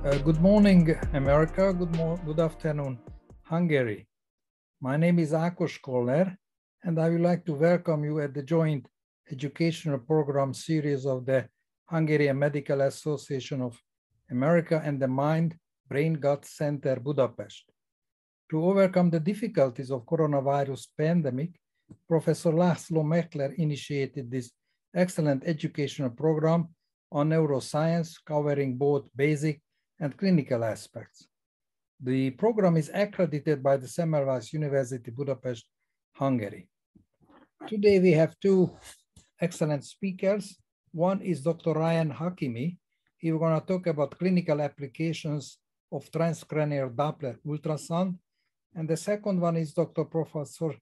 Good morning, America. Good afternoon, Hungary. My name is Ákos Koller, and I would like to welcome you at the joint educational program series of the Hungarian Medical Association of America and the Mind Brain Gut Center, Budapest. To overcome the difficulties of coronavirus pandemic, Professor László Meckler initiated this excellent educational program on neuroscience, covering both basic and clinical aspects. The program is accredited by the Semmelweis University, Budapest, Hungary. Today we have two excellent speakers. One is Dr. Ryan Hakimi. He's going to talk about clinical applications of transcranial Doppler ultrasound. And the second one is Dr. Professor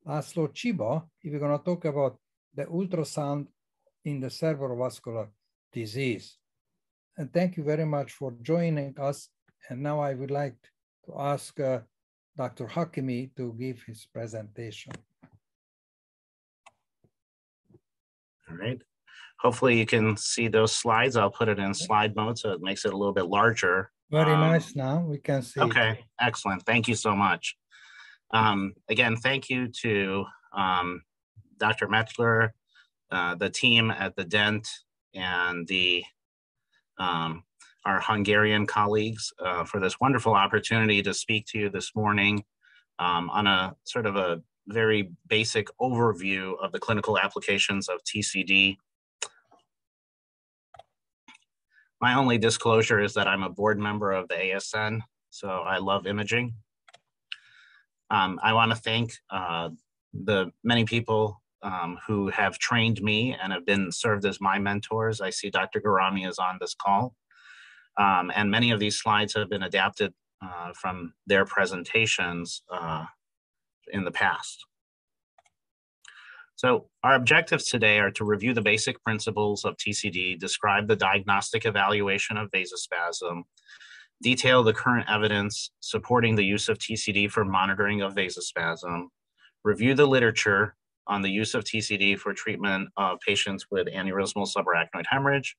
László Csiba. He's going to talk about the ultrasound in the cerebrovascular disease. And thank you very much for joining us. And now I would like to ask Dr. Hakimi to give his presentation. All right. Hopefully you can see those slides. I'll put it in slide mode so it makes it a little bit larger. Very nice now, we can see. Okay, excellent. Thank you so much. Again, thank you to Dr. Meckler, the team at the DENT, and our Hungarian colleagues for this wonderful opportunity to speak to you this morning on a sort of a very basic overview of the clinical applications of TCD. My only disclosure is that I'm a board member of the ASN, so I love imaging. I want to thank the many people who have trained me and have been served as my mentors. I see Dr. Garami is on this call. And many of these slides have been adapted from their presentations in the past. So our objectives today are to review the basic principles of TCD, describe the diagnostic evaluation of vasospasm, detail the current evidence supporting the use of TCD for monitoring of vasospasm, review the literature on the use of TCD for treatment of patients with aneurysmal subarachnoid hemorrhage,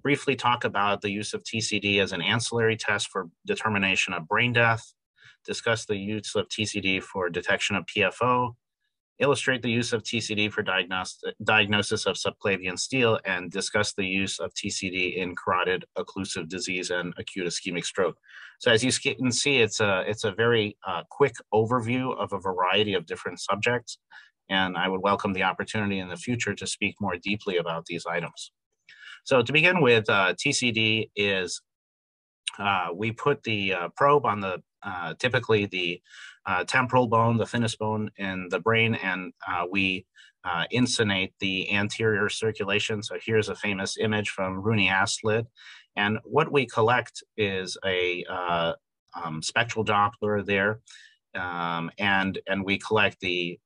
briefly talk about the use of TCD as an ancillary test for determination of brain death, discuss the use of TCD for detection of PFO, illustrate the use of TCD for diagnosis of subclavian stele, and discuss the use of TCD in carotid occlusive disease and acute ischemic stroke. So as you can see, it's a very quick overview of a variety of different subjects, and I would welcome the opportunity in the future to speak more deeply about these items. So to begin with, TCD is, we put the probe on the, typically the temporal bone, the thinnest bone in the brain, and we insunate the anterior circulation. So here's a famous image from Rooney Aslid. And what we collect is a spectral Doppler there, and we collect the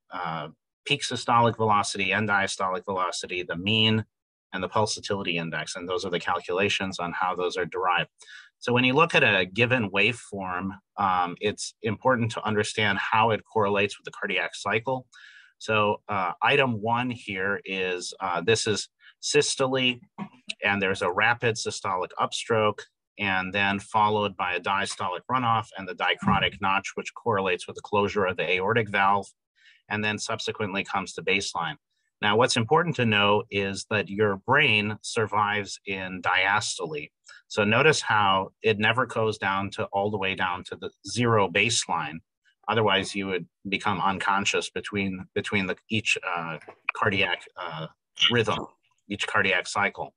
peak systolic velocity and diastolic velocity, the mean, and the pulsatility index, and those are the calculations on how those are derived. So when you look at a given waveform, it's important to understand how it correlates with the cardiac cycle. So item 1 here is, this is systole, and there's a rapid systolic upstroke, and then followed by a diastolic runoff and the dicrotic notch, which correlates with the closure of the aortic valve, and then subsequently comes to baseline. Now, what's important to know is that your brain survives in diastole. So notice how it never goes down to all the way down to the 0 baseline. Otherwise, you would become unconscious between each cardiac rhythm, each cardiac cycle.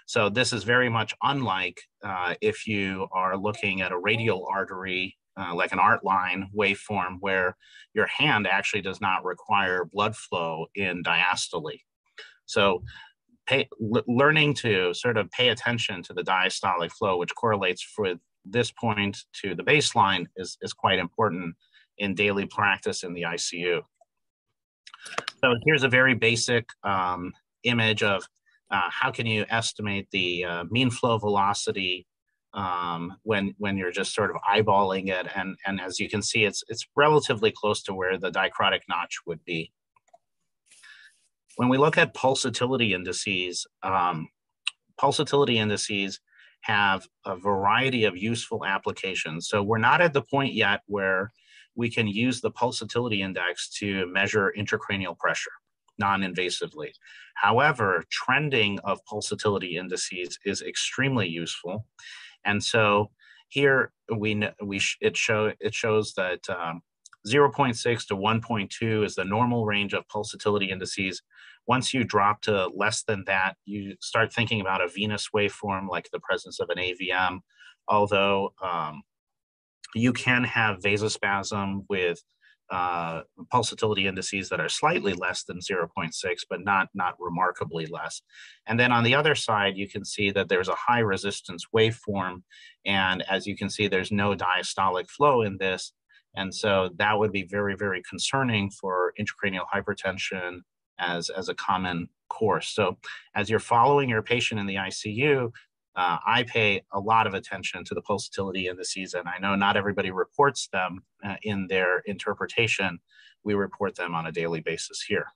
So this is very much unlike if you are looking at a radial artery, like an art line waveform, where your hand actually does not require blood flow in diastole. So learning to sort of pay attention to the diastolic flow, which correlates with this point to the baseline, is quite important in daily practice in the ICU. So here's a very basic image of how can you estimate the mean flow velocity when you're just sort of eyeballing it, and as you can see, it's relatively close to where the dicrotic notch would be. When we look at pulsatility indices have a variety of useful applications. So we're not at the point yet where we can use the pulsatility index to measure intracranial pressure non-invasively. However, trending of pulsatility indices is extremely useful. And so here it shows that 0.6 to 1.2 is the normal range of pulsatility indices. Once you drop to less than that, you start thinking about a venous waveform like the presence of an AVM, although you can have vasospasm with pulsatility indices that are slightly less than 0.6, but not remarkably less. And then on the other side, you can see that there's a high resistance waveform. And as you can see, there's no diastolic flow in this. And so that would be very, very concerning for intracranial hypertension as a common course. So as you're following your patient in the ICU, I pay a lot of attention to the pulsatility indices, and I know not everybody reports them in their interpretation. We report them on a daily basis here.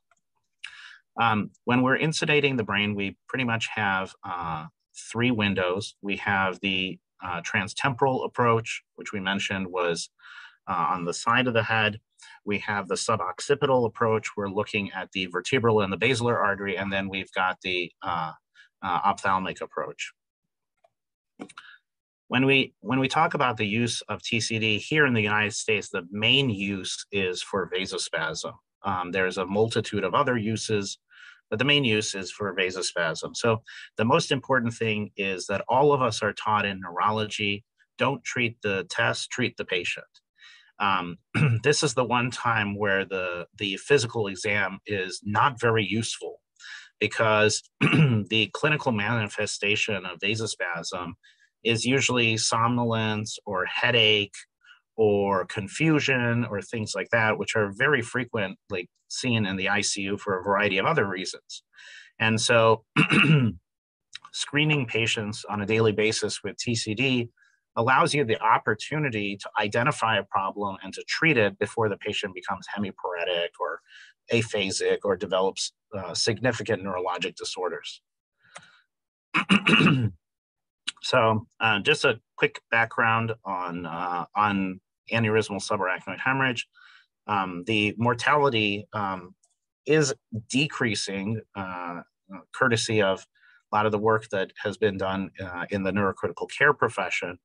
When we're insudating the brain, we pretty much have three windows. We have the transtemporal approach, which we mentioned was on the side of the head. We have the suboccipital approach. We're looking at the vertebral and the basilar artery, and then we've got the ophthalmic approach. When we talk about the use of TCD here in the United States, the main use is for vasospasm. There's a multitude of other uses, but the main use is for vasospasm. So the most important thing is that all of us are taught in neurology, don't treat the test, treat the patient. This is the one time where the physical exam is not very useful, because the clinical manifestation of vasospasm is usually somnolence or headache or confusion or things like that, which are very frequently seen in the ICU for a variety of other reasons. And so screening patients on a daily basis with TCD allows you the opportunity to identify a problem and to treat it before the patient becomes hemiparetic or aphasic or develops significant neurologic disorders. So just a quick background on aneurysmal subarachnoid hemorrhage. The mortality is decreasing courtesy of a lot of the work that has been done in the neurocritical care profession,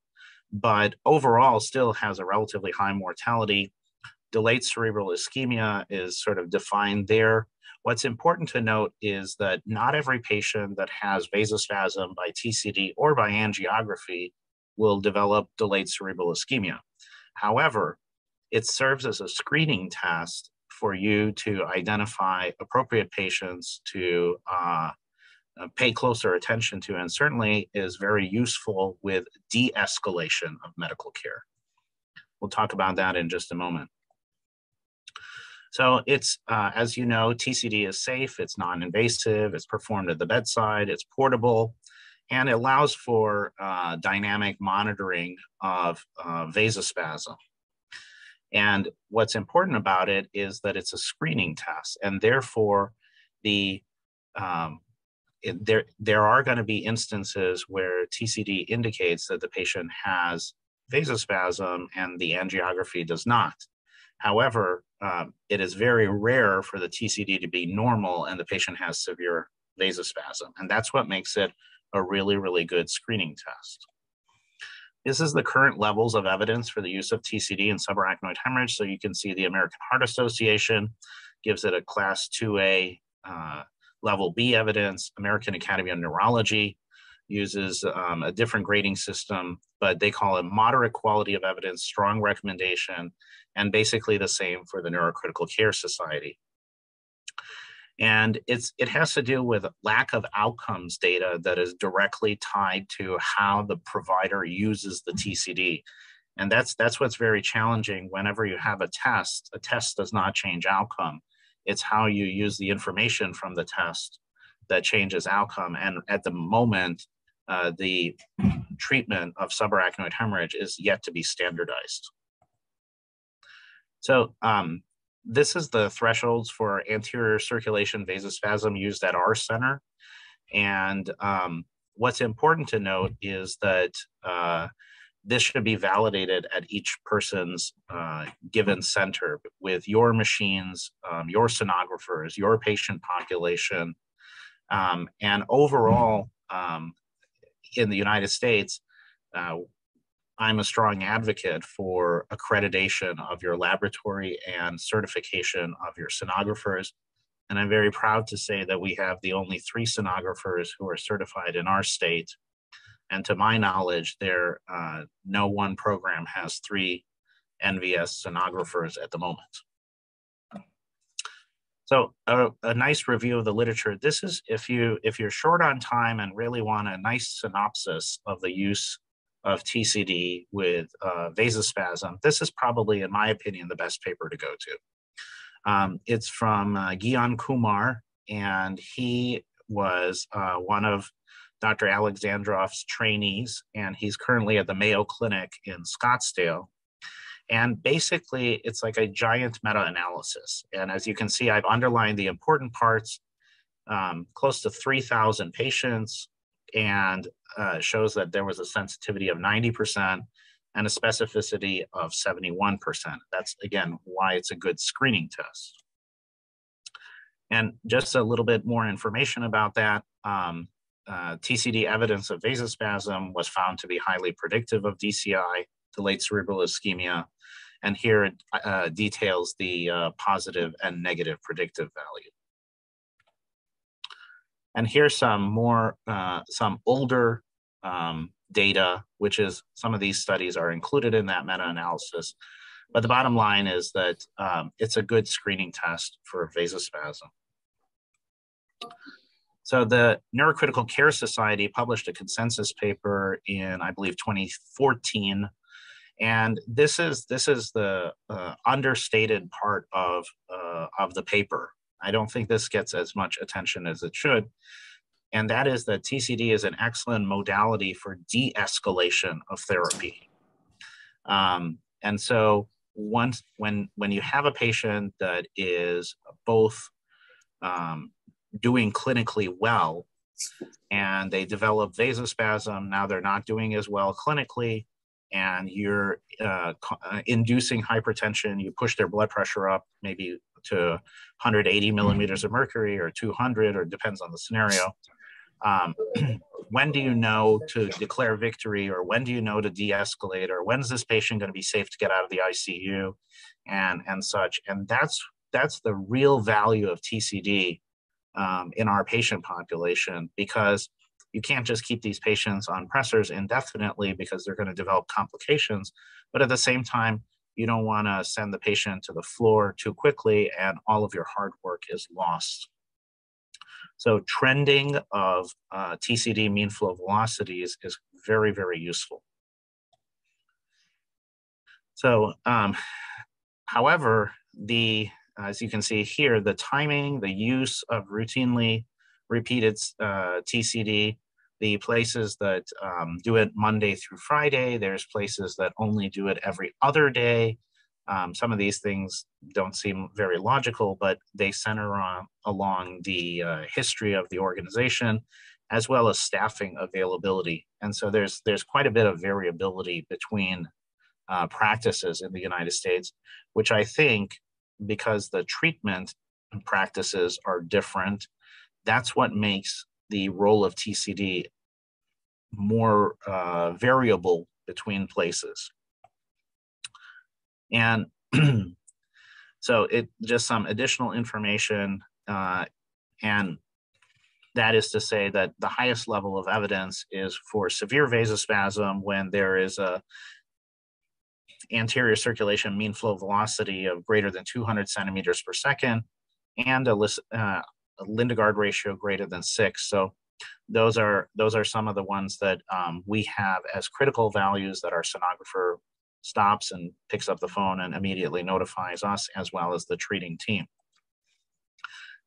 but overall still has a relatively high mortality. Delayed cerebral ischemia is sort of defined there. What's important to note is that not every patient that has vasospasm by TCD or by angiography will develop delayed cerebral ischemia. However, it serves as a screening test for you to identify appropriate patients to pay closer attention to, and certainly is very useful with de-escalation of medical care. We'll talk about that in just a moment. So it's, as you know, TCD is safe, it's non-invasive, it's performed at the bedside, it's portable, and it allows for dynamic monitoring of vasospasm. And what's important about it is that it's a screening test, and therefore there are going to be instances where TCD indicates that the patient has vasospasm and the angiography does not. However, it is very rare for the TCD to be normal and the patient has severe vasospasm. And that's what makes it a really, really good screening test. This is the current levels of evidence for the use of TCD in subarachnoid hemorrhage. So you can see the American Heart Association gives it a class 2A level B evidence. American Academy of Neurology uses a different grading system, but they call it moderate quality of evidence, strong recommendation, and basically the same for the Neurocritical Care Society. And it has to do with lack of outcomes data that is directly tied to how the provider uses the TCD. And that's what's very challenging. Whenever you have a test does not change outcome. It's how you use the information from the test that changes outcome. And at the moment, the treatment of subarachnoid hemorrhage is yet to be standardized. So this is the thresholds for anterior circulation vasospasm used at our center. And what's important to note is that this should be validated at each person's given center with your machines, your sonographers, your patient population. And overall, in the United States, I'm a strong advocate for accreditation of your laboratory and certification of your sonographers. And I'm very proud to say that we have the only 3 sonographers who are certified in our state. And to my knowledge, no one program has 3 NVS sonographers at the moment. So a nice review of the literature. This is, if you're short on time and really want a nice synopsis of the use of TCD with vasospasm, this is probably, in my opinion, the best paper to go to. It's from Gyan Kumar, and he was one of Dr. Alexandrov's trainees, and he's currently at the Mayo Clinic in Scottsdale. And basically, it's like a giant meta-analysis. And as you can see, I've underlined the important parts, close to 3,000 patients, and shows that there was a sensitivity of 90% and a specificity of 71%. That's, again, why it's a good screening test. And just a little bit more information about that. TCD evidence of vasospasm was found to be highly predictive of DCI, delayed cerebral ischemia, and here it details the positive and negative predictive value. And here's some more, some older data, which is some of these studies are included in that meta-analysis. But the bottom line is that it's a good screening test for vasospasm. So the Neurocritical Care Society published a consensus paper in, I believe, 2014. And this is the understated part of the paper. I don't think this gets as much attention as it should. And that is that TCD is an excellent modality for de-escalation of therapy. And so when you have a patient that is both doing clinically well and they develop vasospasm, now they're not doing as well clinically, and you're inducing hypertension, you push their blood pressure up maybe to 180 millimeters of mercury or 200, or depends on the scenario. When do you know to declare victory, or when do you know to de-escalate, or when's this patient going to be safe to get out of the ICU, and such? And that's the real value of TCD in our patient population, because you can't just keep these patients on pressors indefinitely because they're going to develop complications. But at the same time, you don't want to send the patient to the floor too quickly and all of your hard work is lost. So trending of TCD mean flow velocities is very, very useful. So, however, as you can see here, the timing, the use of routinely repeated TCD, the places that do it Monday through Friday, there's places that only do it every other day. Some of these things don't seem very logical, but they center along the history of the organization, as well as staffing availability. And so there's quite a bit of variability between practices in the United States, which I think, because the treatment practices are different, that's what makes the role of TCD more variable between places. And so just some additional information, and that is to say that the highest level of evidence is for severe vasospasm when there is a anterior circulation mean flow velocity of greater than 200 centimeters per second and a Lindegard ratio greater than 6. So those are some of the ones that we have as critical values that our sonographer stops and picks up the phone and immediately notifies us, as well as the treating team.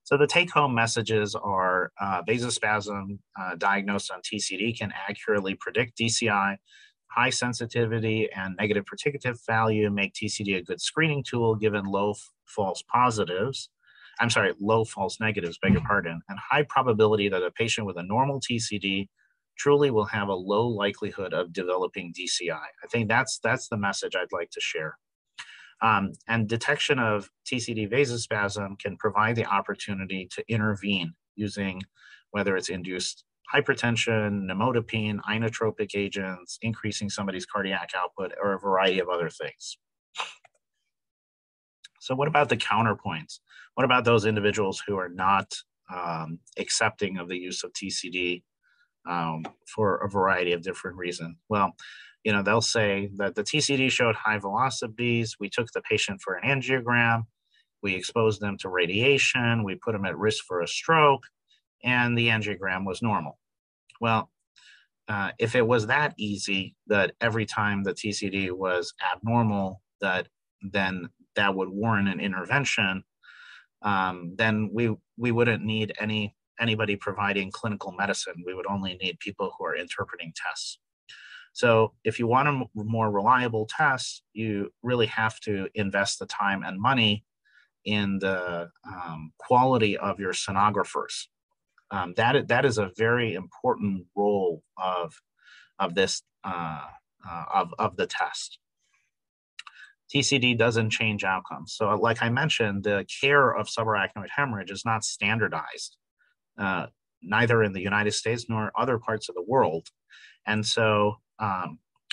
So the take-home messages are vasospasm diagnosed on TCD can accurately predict DCI. High sensitivity and negative predictive value make TCD a good screening tool given low false negatives, beg your pardon, and high probability that a patient with a normal TCD truly will have a low likelihood of developing DCI. I think that's the message I'd like to share. And detection of TCD vasospasm can provide the opportunity to intervene using whether it's induced hypertension, nimodipine, inotropic agents, increasing somebody's cardiac output, or a variety of other things. So what about the counterpoints? What about those individuals who are not accepting of the use of TCD for a variety of different reasons? Well, you know, they'll say that the TCD showed high velocities. We took the patient for an angiogram. We exposed them to radiation. We put them at risk for a stroke, and the angiogram was normal. Well, if it was that easy that every time the TCD was abnormal, then that would warrant an intervention, then we wouldn't need anybody providing clinical medicine. We would only need people who are interpreting tests. So if you want a more reliable test, you really have to invest the time and money in the quality of your sonographers. That is a very important role of the test. TCD doesn't change outcomes. So like I mentioned, the care of subarachnoid hemorrhage is not standardized, neither in the United States nor other parts of the world. And so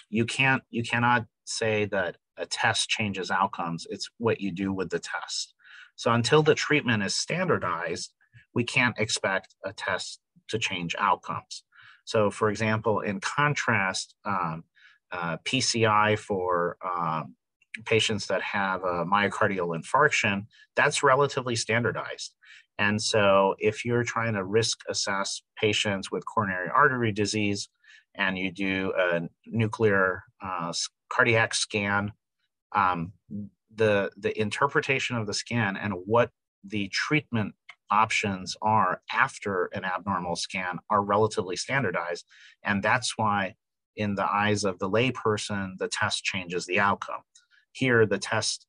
you cannot say that a test changes outcomes. It's what you do with the test. So until the treatment is standardized, we can't expect a test to change outcomes. So for example, in contrast, PCI for patients that have a myocardial infarction, that's relatively standardized. And so if you're trying to risk assess patients with coronary artery disease and you do a nuclear cardiac scan, the interpretation of the scan and what the treatment options are after an abnormal scan are relatively standardized. And that's why in the eyes of the layperson, the test changes the outcome. Here, the test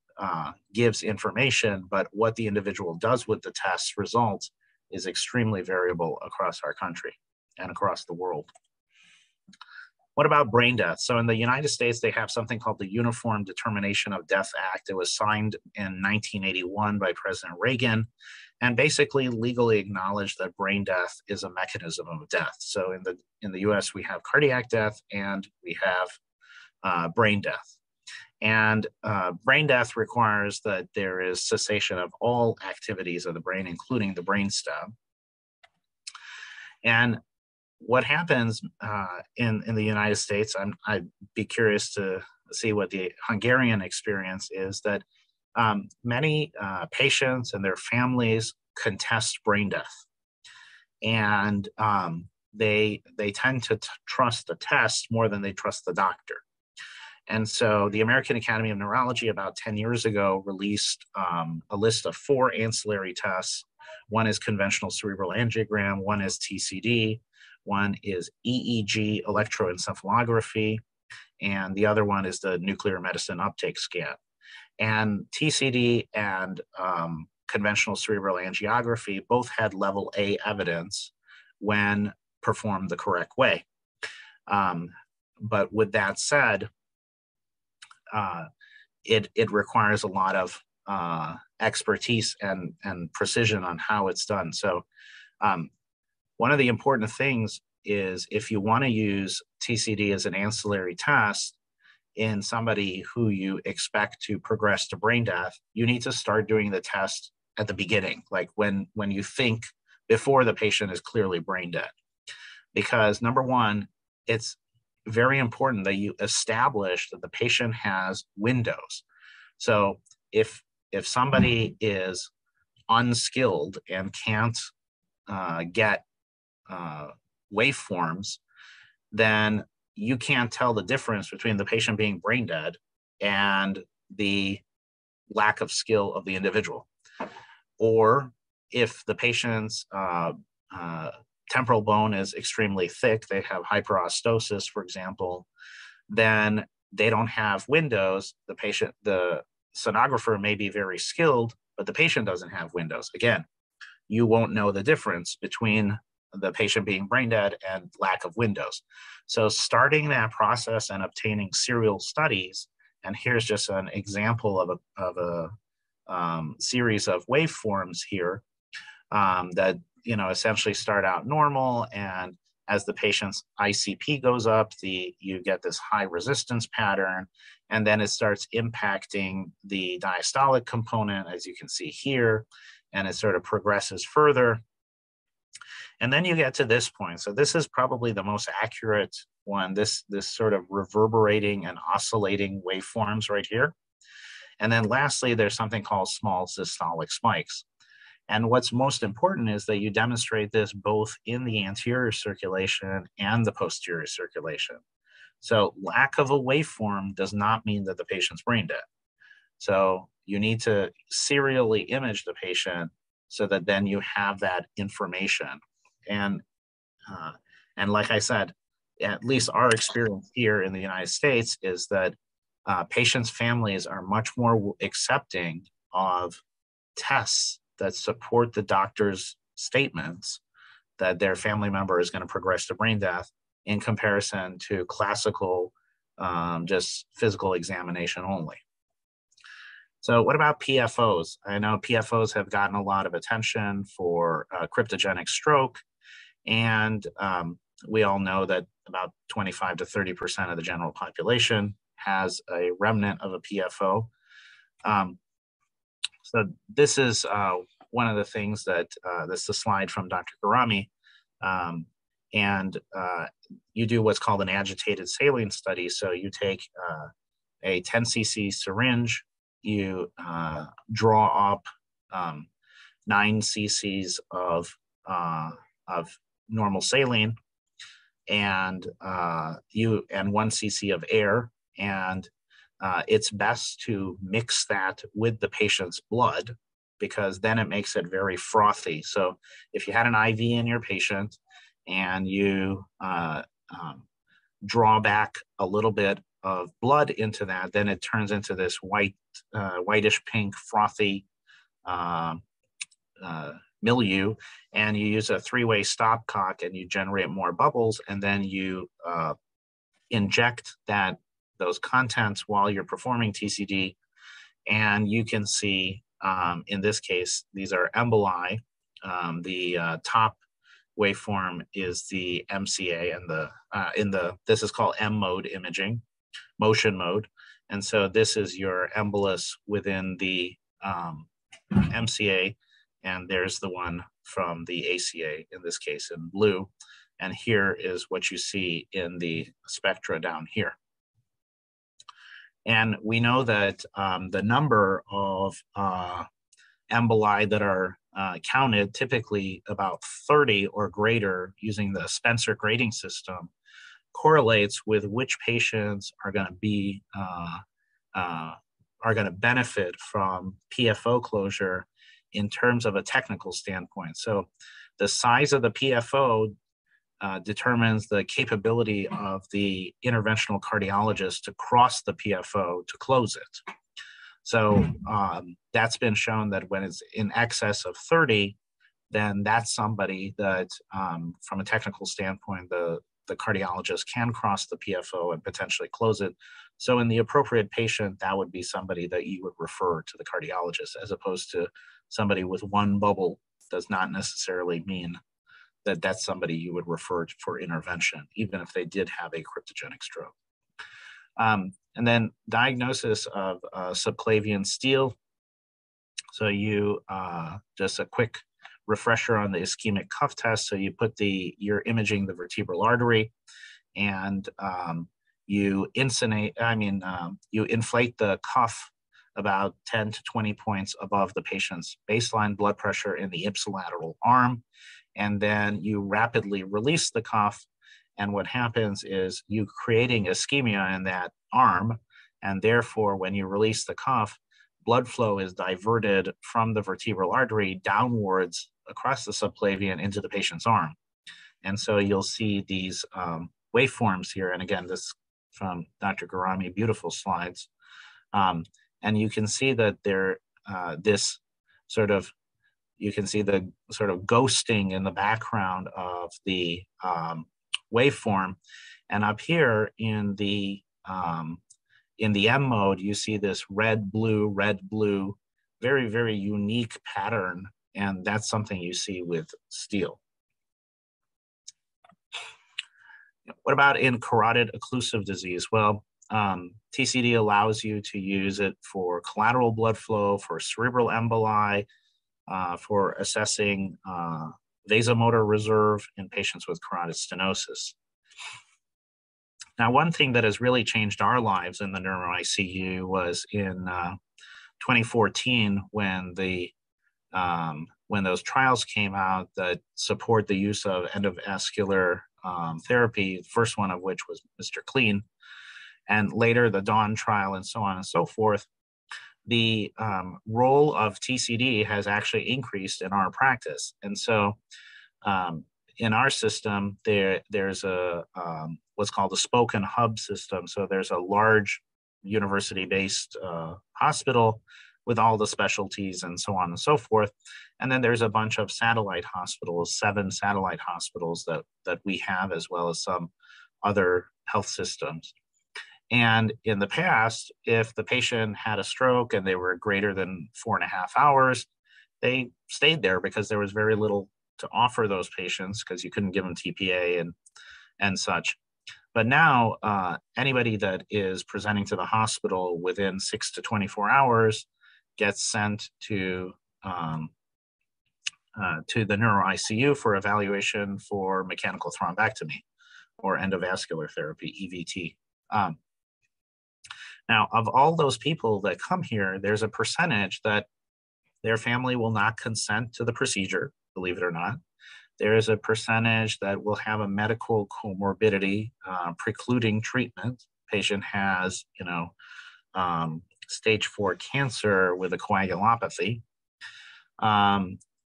gives information, but what the individual does with the test results is extremely variable across our country and across the world. What about brain death? So in the United States, they have something called the Uniform Determination of Death Act. It was signed in 1981 by President Reagan and basically legally acknowledged that brain death is a mechanism of death. So in the US, we have cardiac death and we have brain death. And brain death requires that there is cessation of all activities of the brain, including the brainstem. And what happens in the United States, I'd be curious to see what the Hungarian experience is, that many patients and their families contest brain death. And they tend to trust the test more than they trust the doctor. And so the American Academy of Neurology about 10 years ago released a list of 4 ancillary tests. One is conventional cerebral angiogram, one is TCD, one is EEG, electroencephalography, and the other one is the nuclear medicine uptake scan. And TCD and conventional cerebral angiography both had level A evidence when performed the correct way. But with that said, it requires a lot of expertise and precision on how it's done. So one of the important things is if you want to use TCD as an ancillary test in somebody who you expect to progress to brain death, you need to start doing the test at the beginning, like when you think before the patient is clearly brain dead. Because number one, it's very important that you establish that the patient has windows. So if somebody is unskilled and can't get waveforms, then you can't tell the difference between the patient being brain dead and the lack of skill of the individual. Or if the patient's temporal bone is extremely thick, they have hyperostosis, for example, then they don't have windows. The sonographer may be very skilled, but the patient doesn't have windows. Again, you won't know the difference between the patient being brain dead and lack of windows. So starting that process and obtaining serial studies, and here's just an example of a series of waveforms here that essentially start out normal, and as the patient's ICP goes up, you get this high resistance pattern, and then it starts impacting the diastolic component, as you can see here, and it sort of progresses further. And then you get to this point. So this is probably the most accurate one, this sort of reverberating and oscillating waveforms right here. And then lastly, there's something called small systolic spikes. And what's most important is that you demonstrate this both in the anterior circulation and the posterior circulation. So lack of a waveform does not mean that the patient's brain dead. So you need to serially image the patient so that then you have that information. And like I said, at least our experience here in the United States is that patients' families are much more accepting of tests that support the doctor's statements that their family member is going to progress to brain death in comparison to classical just physical examination only. So what about PFOs? I know PFOs have gotten a lot of attention for cryptogenic stroke, and we all know that about 25 to 30% of the general population has a remnant of a PFO. So this is one of the things that, this is a slide from Dr. Karami, and you do what's called an agitated saline study. So you take a 10 cc syringe, you draw up 9 cc's of normal saline, and 1 cc of air, and it's best to mix that with the patient's blood, because then it makes it very frothy. So if you had an IV in your patient and you draw back a little bit of blood into that, then it turns into this whitish pink frothy milieu, and you use a 3-way stopcock and you generate more bubbles, and then you inject those contents while you're performing TCD, and you can see in this case these are emboli. The top waveform is the MCA, and this is called M mode imaging, motion mode, and so this is your embolus within the MCA, and there's the one from the ACA, in this case in blue, and here is what you see in the spectra down here. And we know that the number of emboli that are counted, typically about 30 or greater using the Spencer grading system, correlates with which patients are going to be benefit from PFO closure in terms of a technical standpoint. So the size of the PFO determines the capability of the interventional cardiologist to cross the PFO to close it. So that's been shown that when it's in excess of 30, then that's somebody that, from a technical standpoint, the cardiologist can cross the PFO and potentially close it. So in the appropriate patient, that would be somebody that you would refer to the cardiologist, as opposed to somebody with one bubble. Does not necessarily mean that that's somebody you would refer to for intervention, even if they did have a cryptogenic stroke. And then diagnosis of subclavian steal. So you, just a quick refresher on the ischemic cuff test. So you you're imaging the vertebral artery, and you inflate the cuff about 10 to 20 points above the patient's baseline blood pressure in the ipsilateral arm. And then you rapidly release the cuff. And what happens is you creating ischemia in that arm. And therefore, when you release the cuff, blood flow is diverted from the vertebral artery downwards across the subclavian into the patient's arm. And so you'll see these waveforms here. And again, this from Dr. Garami, beautiful slides. And you can see that this sort of you can see the sort of ghosting in the background of the waveform. And up here in the M mode, you see this red, blue, very, very unique pattern. And that's something you see with steel. What about in carotid occlusive disease? Well, TCD allows you to use it for collateral blood flow, for cerebral emboli, for assessing vasomotor reserve in patients with carotid stenosis. Now, one thing that has really changed our lives in the neuro ICU was in 2014 when those trials came out that support the use of endovascular therapy, the first one of which was Mr. Clean, and later the Dawn trial and so on and so forth. The role of TCD has actually increased in our practice. And so in our system, there's a what's called a spoke and hub system. So there's a large university-based hospital with all the specialties and so on and so forth. And then there's a bunch of satellite hospitals, 7 satellite hospitals that we have, as well as some other health systems. And in the past, if the patient had a stroke and they were greater than 4.5 hours, they stayed there because there was very little to offer those patients because you couldn't give them TPA and such. But now anybody that is presenting to the hospital within 6 to 24 hours gets sent to the neuro ICU for evaluation for mechanical thrombectomy or endovascular therapy, EVT. Now, of all those people that come here, there's a percentage that their family will not consent to the procedure, believe it or not. There is a percentage that will have a medical comorbidity precluding treatment. Patient has, stage 4 cancer with a coagulopathy,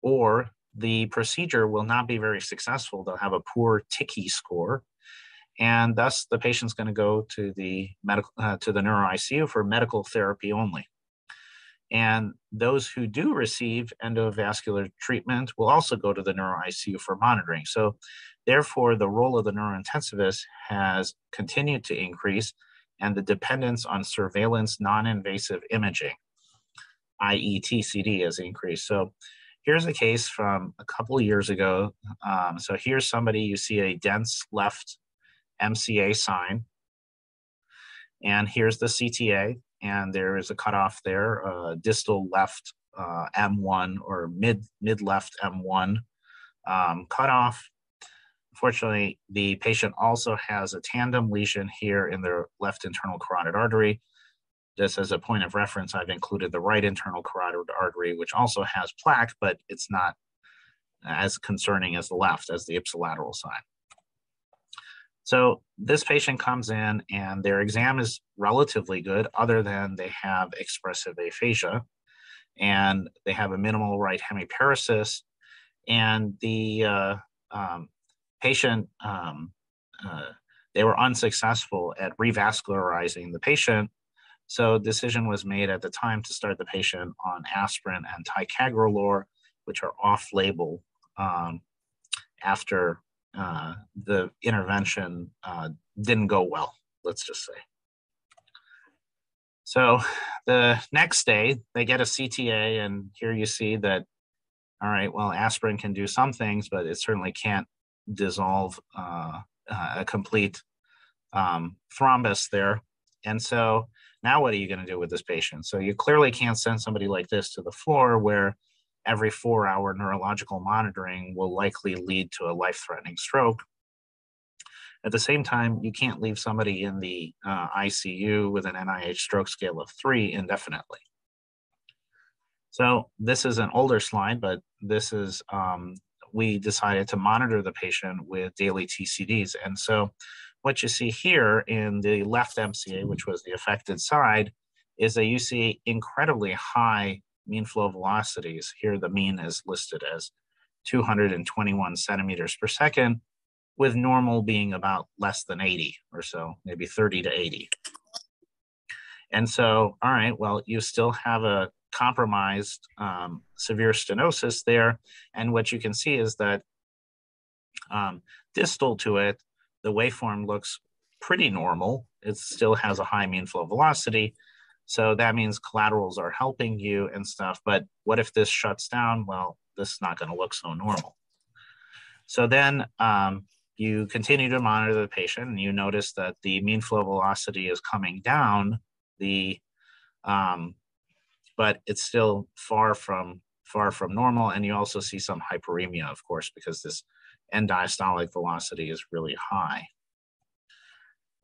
or the procedure will not be very successful. They'll have a poor TICI score, and thus the patient's going to go to the neuro ICU for medical therapy only. And those who do receive endovascular treatment will also go to the neuro ICU for monitoring. So therefore, the role of the neurointensivist has continued to increase, and the dependence on surveillance non-invasive imaging, i.e. TCD, has increased. So here's a case from a couple of years ago. So here's somebody, you see a dense left MCA sign, and here's the CTA, and there is a cutoff there, distal left M1 or mid left M1 cutoff. Unfortunately, the patient also has a tandem lesion here in their left internal carotid artery. Just as a point of reference, I've included the right internal carotid artery, which also has plaque, but it's not as concerning as the left, as the ipsilateral side. So this patient comes in and their exam is relatively good, other than they have expressive aphasia and they have a minimal right hemiparesis, and the patient, they were unsuccessful at revascularizing the patient. So decision was made at the time to start the patient on aspirin and ticagrelor, which are off-label after the intervention didn't go well, let's just say. So the next day, they get a CTA, and here you see that, all right, well, aspirin can do some things, but it certainly can't dissolve a complete thrombus there. And so now what are you going to do with this patient? So you clearly can't send somebody like this to the floor where every 4-hour neurological monitoring will likely lead to a life-threatening stroke. At the same time, you can't leave somebody in the ICU with an NIH stroke scale of 3 indefinitely. So this is an older slide, but this is, we decided to monitor the patient with daily TCDs. And so what you see here in the left MCA, which was the affected side, is that you see incredibly high mean flow velocities. Here the mean is listed as 221 centimeters per second, with normal being about less than 80 or so, maybe 30 to 80. And so, all right, well, you still have a compromised severe stenosis there. And what you can see is that distal to it, the waveform looks pretty normal. It still has a high mean flow velocity. So that means collaterals are helping you and stuff. But what if this shuts down? Well, this is not going to look so normal. So then you continue to monitor the patient, and you notice that the mean flow velocity is coming down. But it's still far from normal. And you also see some hyperemia, of course, because this end diastolic velocity is really high.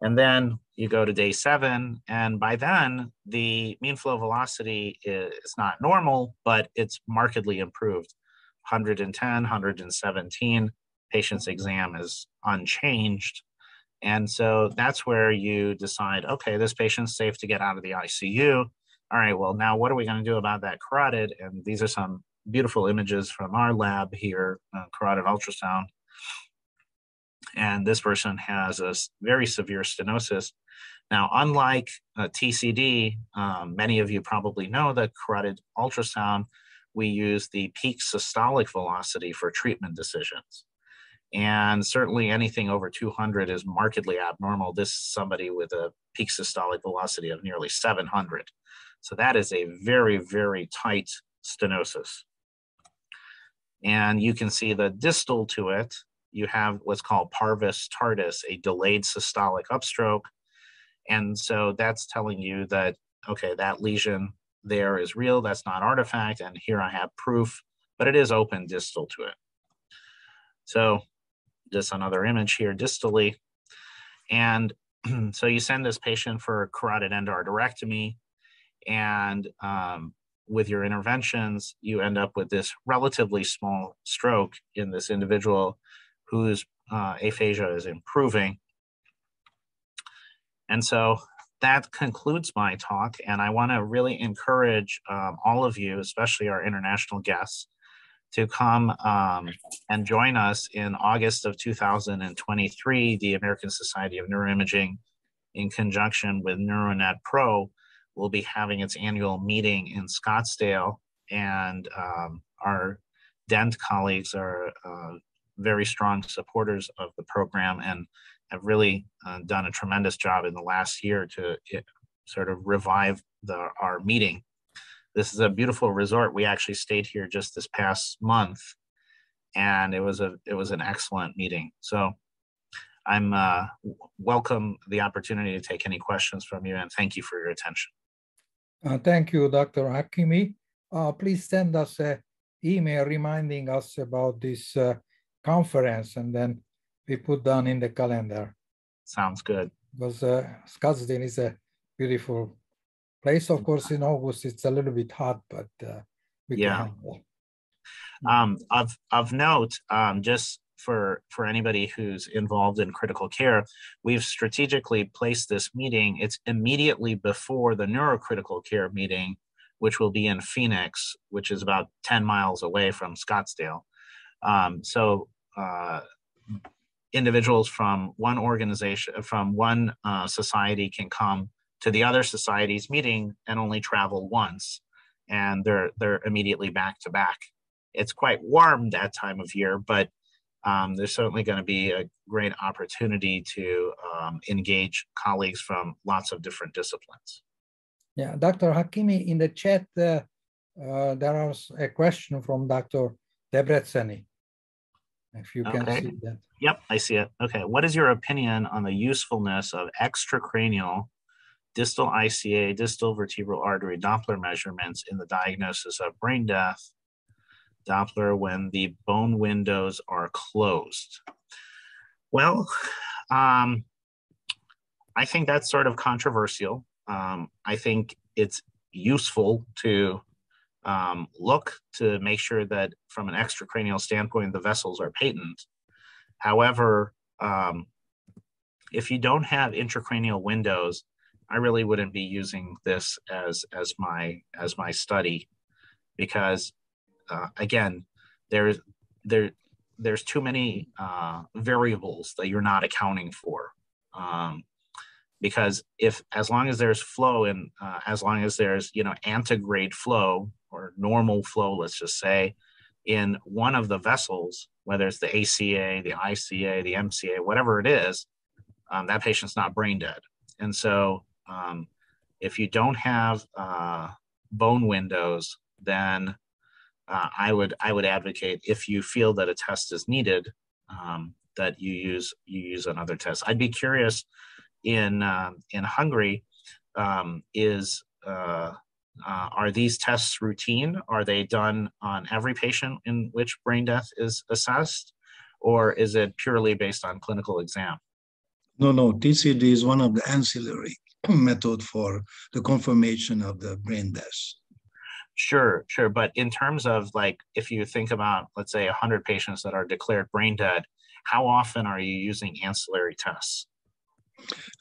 And then you go to day 7, and by then the mean flow velocity is not normal, but it's markedly improved. 110, 117, patient's exam is unchanged. And so that's where you decide, okay, this patient's safe to get out of the ICU. All right, well, now what are we going to do about that carotid? And these are some beautiful images from our lab here, carotid ultrasound. And this person has a very severe stenosis. Now, unlike TCD, many of you probably know that carotid ultrasound, we use the peak systolic velocity for treatment decisions. And certainly anything over 200 is markedly abnormal. This is somebody with a peak systolic velocity of nearly 700. So that is a very, very tight stenosis. And you can see the distal to it, you have what's called parvus tardus, a delayed systolic upstroke. And so that's telling you that, okay, that lesion there is real, that's not artifact, and here I have proof, but it is open distal to it. So just another image here distally. And so you send this patient for carotid endarterectomy, and with your interventions, you end up with this relatively small stroke in this individual whose aphasia is improving. And so that concludes my talk, and I want to really encourage all of you, especially our international guests, to come and join us in August of 2023. The American Society of Neuroimaging, in conjunction with NeuroNet Pro, will be having its annual meeting in Scottsdale, and our DENT colleagues are very strong supporters of the program and have really done a tremendous job in the last year to sort of revive our meeting. This is a beautiful resort. We actually stayed here just this past month, and it was an excellent meeting. So I'm welcome the opportunity to take any questions from you, and thank you for your attention. Thank you, Dr. Hakimi. Please send us an email reminding us about this conference, and then we put down in the calendar. Sounds good. Because Scottsdale is a beautiful place. Of course, in August it's a little bit hot, but we can handle. Of note, just for anybody who's involved in critical care, we've strategically placed this meeting. It's immediately before the neurocritical care meeting, which will be in Phoenix, which is about 10 miles away from Scottsdale. So individuals from one organization, from one society can come to the other society's meeting and only travel once, and they're immediately back to back. It's quite warm that time of year, but there's certainly going to be a great opportunity to engage colleagues from lots of different disciplines. Yeah, Dr. Hakimi, in the chat, there is a question from Dr. Debreceni, if you can see that. Yep, I see it. Okay, what is your opinion on the usefulness of extracranial distal ICA, distal vertebral artery Doppler measurements in the diagnosis of brain death, Doppler when the bone windows are closed? Well, I think that's sort of controversial. I think it's useful to look to make sure that from an extracranial standpoint, the vessels are patent. However, if you don't have intracranial windows, I really wouldn't be using this as my study, because again, there's too many variables that you're not accounting for. because as long as there's flow and as long as there's, antegrade flow or normal flow, let's just say, in one of the vessels, whether it's the ACA, the ICA, the MCA, whatever it is, that patient's not brain dead. And so if you don't have bone windows, then I would advocate, if you feel that a test is needed, that you use another test. I'd be curious in Hungary, are these tests routine? Are they done on every patient in which brain death is assessed, or is it purely based on clinical exam? No, TCD is one of the ancillary method for the confirmation of the brain death. Sure. But in terms of, like, if you think about, let's say, 100 patients that are declared brain dead, how often are you using ancillary tests?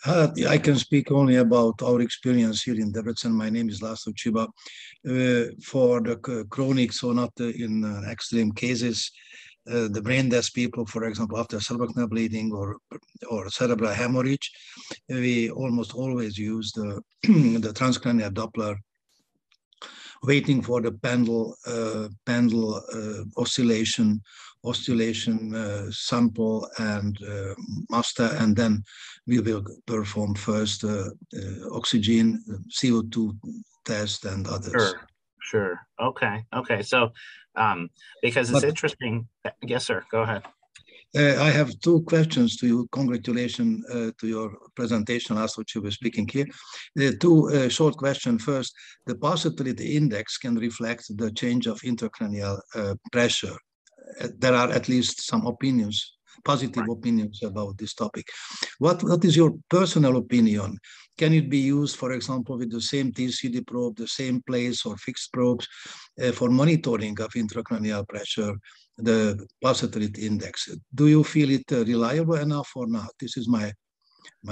I can speak only about our experience here in Debrecen. My name is László Csiba. For the chronic, so not in extreme cases, the brain death people, for example, after subarachnoid bleeding or cerebral hemorrhage, we almost always use the transcranial Doppler, waiting for the pendle oscillation sample and master, and then we will perform first oxygen, CO2 test, and others. Sure. Okay. So, because it's interesting. Yes, sir. Go ahead. I have two questions to you. Congratulations to your presentation, László Csiba speaking here. Two short questions. First, the pulsatility index can reflect the change of intracranial pressure. There are at least some opinions, positive opinions about this topic. What is your personal opinion? Can it be used, for example, with the same TCD probe, the same place or fixed probes for monitoring of intracranial pressure, the pulsatility index? Do you feel it reliable enough or not? This is my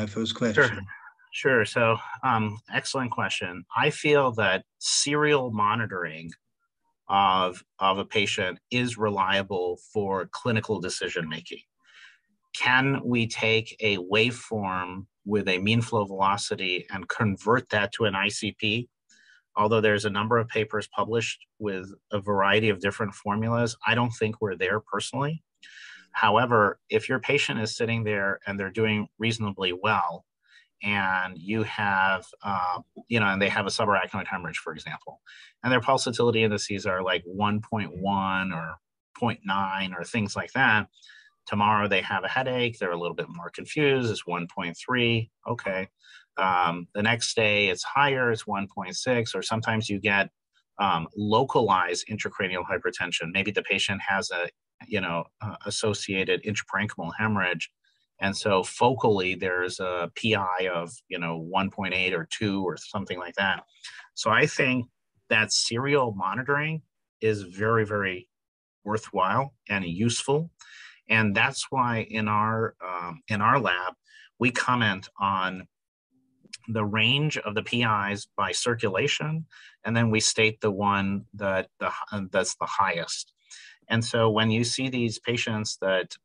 first question. Sure. So, excellent question. I feel that serial monitoring of a patient is reliable for clinical decision making. Can we take a waveform with a mean flow velocity and convert that to an ICP? Although there's a number of papers published with a variety of different formulas, I don't think we're there personally. However, if your patient is sitting there and they're doing reasonably well, and you have, and they have a subarachnoid hemorrhage, for example, and their pulsatility indices are like 1.1 or 0.9 or things like that. Tomorrow they have a headache, they're a little bit more confused, it's 1.3, okay. The next day it's higher, it's 1.6, or sometimes you get localized intracranial hypertension. Maybe the patient has a, associated intraparenchymal hemorrhage, and so focally there's a PI of, 1.8 or 2 or something like that. So I think that serial monitoring is very, very worthwhile and useful. And that's why in our lab, we comment on the range of the PIs by circulation, and then we state the one that's the highest. And so when you see these patients that,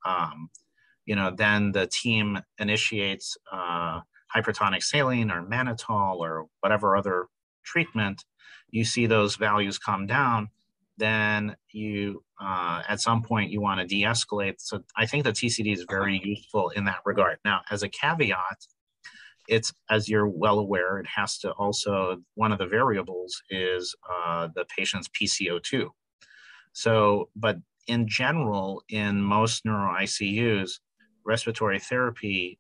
then the team initiates hypertonic saline or mannitol or whatever other treatment, you see those values come down, then you, at some point, you want to de-escalate. So I think the TCD is very useful in that regard. Now, as a caveat, it's, as you're well aware, it has to also, one of the variables is the patient's PCO2. So, but in general, in most neuro ICUs, respiratory therapy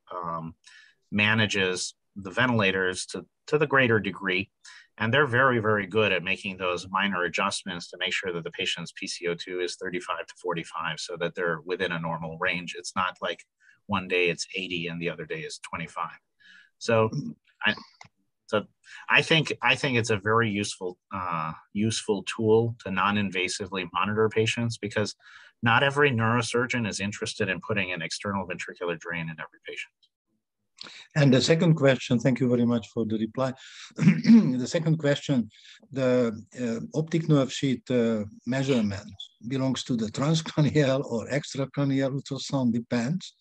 manages the ventilators to the greater degree. And they're very, very good at making those minor adjustments to make sure that the patient's PCO2 is 35 to 45 so that they're within a normal range. It's not like one day it's 80 and the other day is 25. So I think it's a very useful tool to non-invasively monitor patients, because not every neurosurgeon is interested in putting an external ventricular drain in every patient. And the second question, thank you very much for the reply. The second question, the optic nerve sheath measurement belongs to the transcranial or extracranial ultrasound, depends.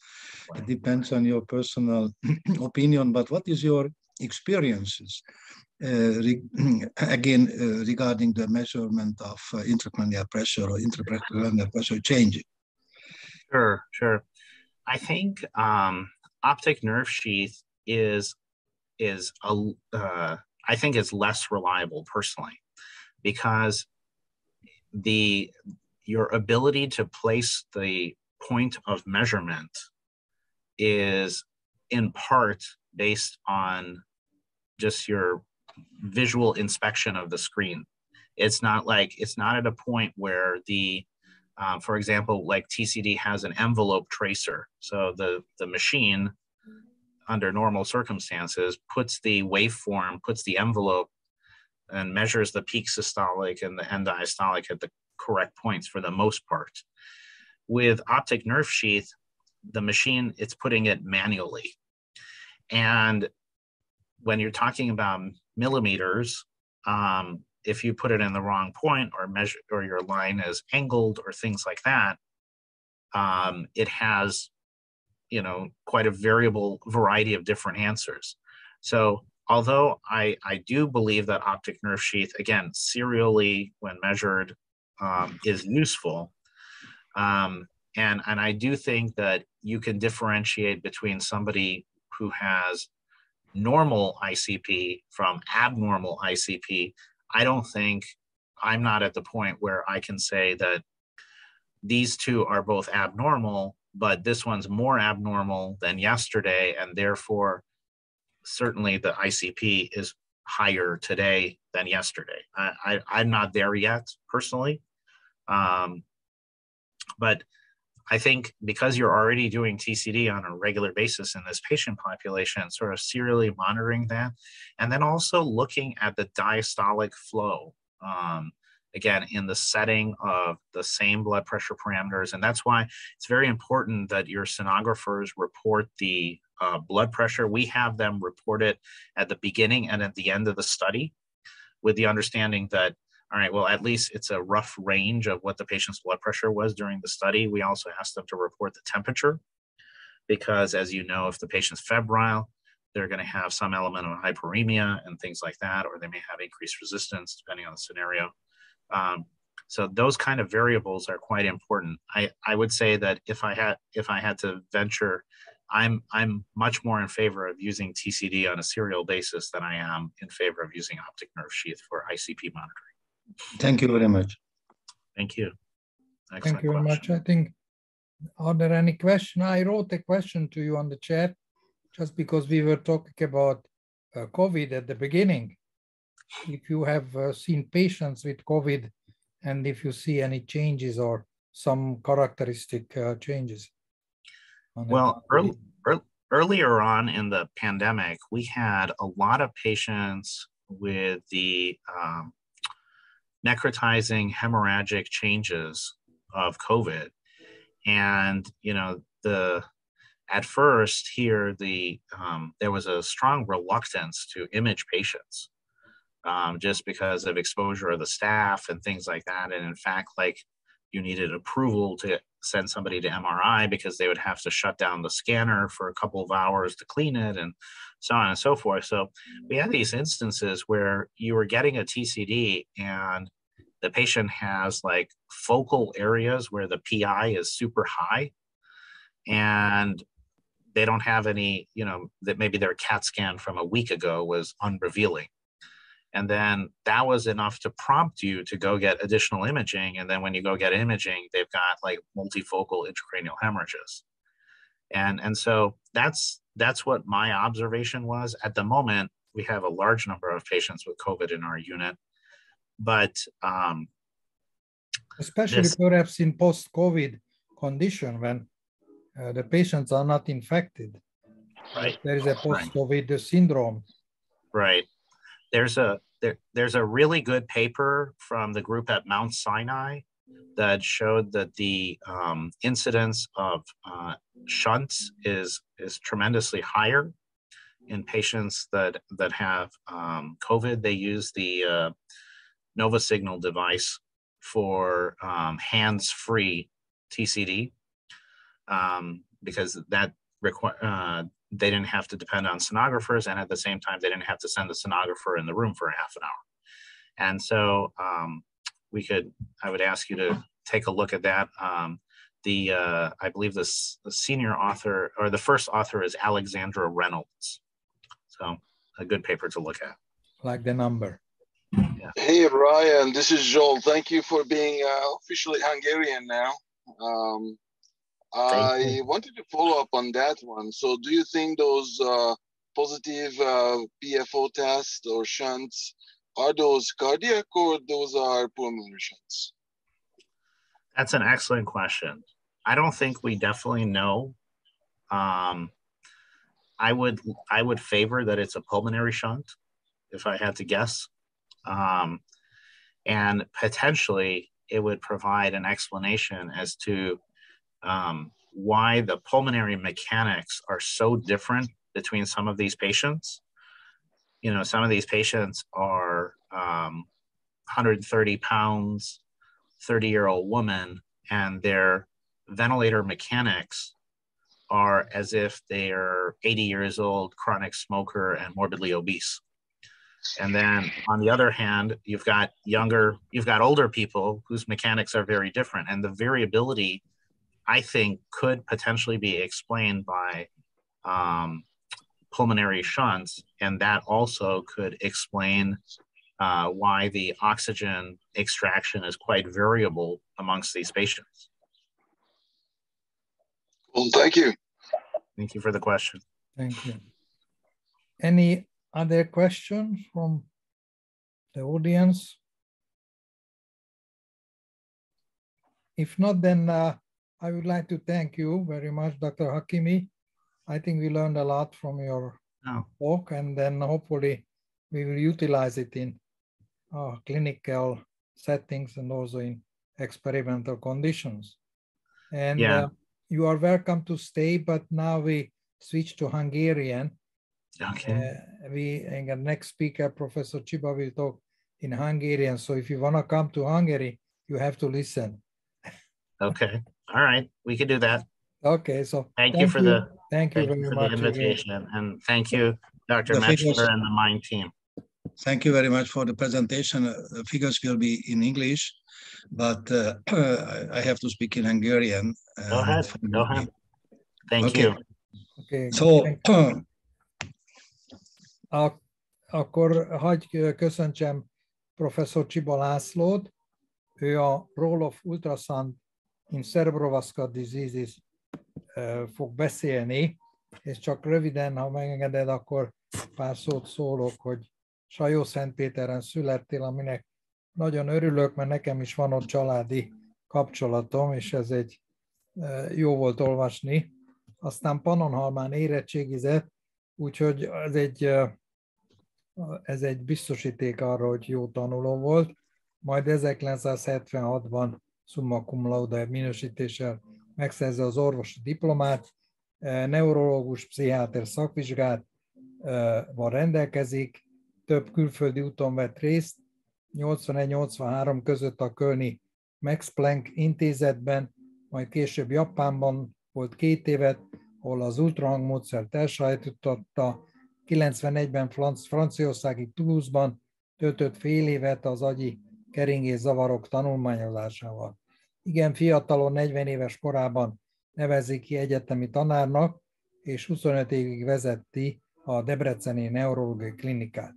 It depends on your personal opinion, but what is your experiences regarding the measurement of intracranial pressure or intracranial pressure changing? Sure. I think optic nerve sheath is I think is less reliable personally, because your ability to place the point of measurement is in part based on just your visual inspection of the screen. It's not at a point where for example, like TCD has an envelope tracer. So the machine, under normal circumstances, puts the waveform, puts the envelope, and measures the peak systolic and the end diastolic at the correct points for the most part. With optic nerve sheath, the machine, it's putting it manually. And when you're talking about millimeters, if you put it in the wrong point or measure, or your line is angled or things like that, it has, quite a variety of different answers. So although I do believe that optic nerve sheath, again, serially when measured, is useful, and I do think that you can differentiate between somebody who has normal ICP from abnormal ICP. I'm not at the point where I can say that these two are both abnormal, but this one's more abnormal than yesterday, and therefore certainly the ICP is higher today than yesterday. I'm not there yet personally, but I think because you're already doing TCD on a regular basis in this patient population, sort of serially monitoring that, and then also looking at the diastolic flow, again, in the setting of the same blood pressure parameters. And that's why it's very important that your sonographers report the blood pressure. We have them report it at the beginning and at the end of the study, with the understanding that, all right, well, at least it's a rough range of what the patient's blood pressure was during the study. We also asked them to report the temperature, because as you know, if the patient's febrile, they're going to have some element of hyperemia and things like that, or they may have increased resistance depending on the scenario. So those kind of variables are quite important. I would say that if I had to venture, I'm much more in favor of using TCD on a serial basis than I am in favor of using optic nerve sheath for ICP monitoring. Thank you very much. Thank you. Excellent. Thank you very much. I think, are there any questions? I wrote a question to you on the chat just because we were talking about COVID at the beginning. If you have seen patients with COVID and if you see any changes or some characteristic changes. Well, earlier on in the pandemic, we had a lot of patients with the necrotizing hemorrhagic changes of COVID. And, at first here, there was a strong reluctance to image patients, just because of exposure of the staff and things like that. And in fact, you needed approval to send somebody to MRI because they would have to shut down the scanner for a couple of hours to clean it and so on and so forth. So we had these instances where you were getting a TCD and the patient has focal areas where the PI is super high and they don't have any, that maybe their CAT scan from a week ago was unrevealing. And then that was enough to prompt you to go get additional imaging. And then when you go get imaging, they've got multifocal intracranial hemorrhages. And so that's what my observation was. At the moment, we have a large number of patients with COVID in our unit, but especially perhaps in post-COVID condition when the patients are not infected. Right. There is a post-COVID syndrome. Right. There's a really good paper from the group at Mount Sinai that showed that the incidence of shunts is tremendously higher in patients that have COVID, they use the Nova Signal device for hands-free TCD because that they didn't have to depend on sonographers, and at the same time, they didn't have to send the sonographer in the room for half an hour. And so I would ask you to take a look at that. I believe the senior author, or the first author, is Alexandra Reynolds. So a good paper to look at. Like the number. Yeah. Hey, Ryan, this is Joel. Thank you for being officially Hungarian now. I wanted to follow up on that one. So do you think those positive PFO tests or shunts, are those cardiac or those are pulmonary shunts? That's an excellent question. I don't think we definitely know. I would favor that it's a pulmonary shunt, if I had to guess. And potentially it would provide an explanation as to why the pulmonary mechanics are so different between some of these patients. You know, some of these patients are 130 pounds, 30-year-old woman, and their ventilator mechanics are as if they are 80 years old, chronic smoker, and morbidly obese. And then on the other hand, you've got older people whose mechanics are very different. And the variability, I think, could potentially be explained by pulmonary shunts. And that also could explain why the oxygen extraction is quite variable amongst these patients. Well, thank you. Thank you for the question. Thank you. Any other questions from the audience? If not, then I would like to thank you very much, Dr. Hakimi. I think we learned a lot from your talk, and then hopefully we will utilize it in clinical settings and also in experimental conditions. And you are welcome to stay, but now we switch to Hungarian. Okay. And the next speaker, Professor Csiba, will talk in Hungarian. So if you want to come to Hungary, you have to listen. Okay. All right. We could do that. Okay. So thank you for the invitation, and thank you, Dr. Metzler and the MIND team. Thank you very much for the presentation. The figures will be in English, but I have to speak in Hungarian. Go ahead. Go ahead. Thank you. Okay. So, akkor hagyj köszöntsem professzor Csiba Lászlót. Ő a Role of Ultrasound in Cerebrovascular Diseases fog beszélni, és csak röviden, ha megengeded, akkor pár szót szólok, hogy Sajó-Szentpéteren születtél, aminek nagyon örülök, mert nekem is van ott családi kapcsolatom, és ez egy jó volt olvasni. Aztán Pannonhalmán érettségizett, úgyhogy ez egy biztosíték arra, hogy jó tanuló volt. Majd 1976-ban summa cum laude minősítéssel megszerzi az orvosi diplomát, neurológus, pszichiáter szakvizsgával rendelkezik, több külföldi úton vett részt, 81-83 között a kölni Max Planck intézetben, majd később Japánban volt 2 évet, ahol az ultrahang módszert elsajátította, 91-ben franciaországi Toulouse-ban töltött fél évet az agyi keringés zavarok tanulmányozásával. Igen fiatalon, 40 éves korában nevezik ki egyetemi tanárnak, és 25 évig vezeti a debreceni neurológiai klinikát.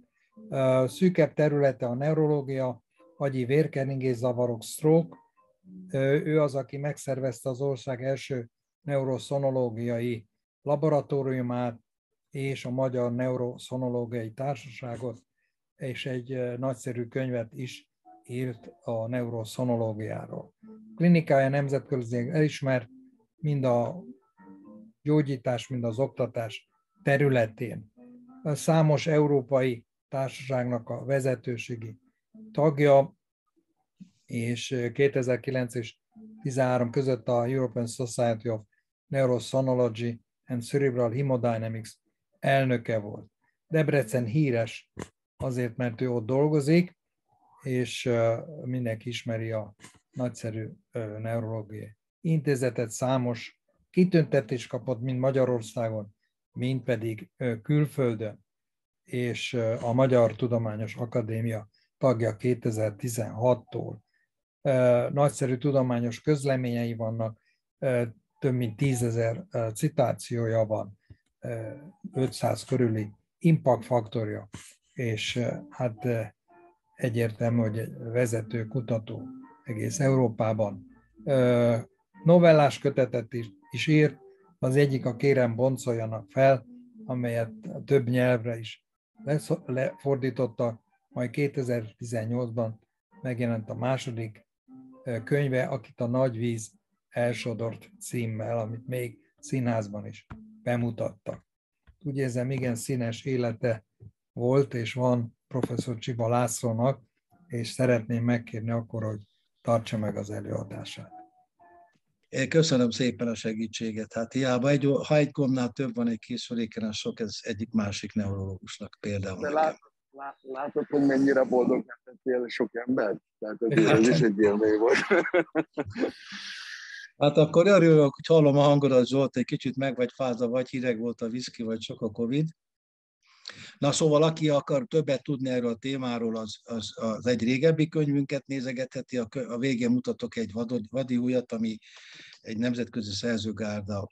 Szűkebb területe a neurológia, agyi vérkeringés zavarok, stroke. Ő az, aki megszervezte az ország első neuroszonológiai laboratóriumát és a Magyar Neuroszonológiai Társaságot, és egy nagyszerű könyvet is írt a neuroszonológiáról. Klinikája nemzetközi elismert mind a gyógyítás, mind az oktatás területén. Számos európai társaságnak a vezetőségi tagja, és 2009 és 2013 között a European Society of Neurosonology and Cerebral Hemodynamics elnöke volt. Debrecen híres azért, mert ő ott dolgozik, és mindenki ismeri a nagyszerű neurológiai intézetet, számos kitüntetést kapott, mind Magyarországon, mind pedig külföldön, és a Magyar Tudományos Akadémia tagja 2016-tól. Nagyszerű tudományos közleményei vannak, több mint 10 000 citációja van, 500 körüli impact faktorja, és hát egyértelmű, hogy egy vezető kutató egész Európában. Novellás kötetet is írt, az egyik a Kérem boncoljanak fel, amelyet több nyelvre is lefordítottak, majd 2018-ban megjelent a második könyve, Akit a nagy víz elsodort címmel, amit még színházban is bemutattak. Úgy érzem, igen színes élete volt és van professzor Csiba Lászlónak, és szeretném megkérni akkor, hogy tartsa meg az előadását. Köszönöm szépen a segítséget. Hát hiába, ha egy gombnál több van egy készüléken, az sok, ez egyik másik neurológusnak például. De látod, hogy mennyire boldog lettél sok ember? Tehát ez is egy élmény volt. Hát akkor örülök, hogy hallom a hangodat, Zsolt, egy kicsit meg vagy fázva, vagy hideg volt a viszki, vagy sok a Covid. Na szóval, aki akar többet tudni erről a témáról, az egy régebbi könyvünket nézegetheti, a végén mutatok egy vadi újat, ami egy nemzetközi szerzőgárda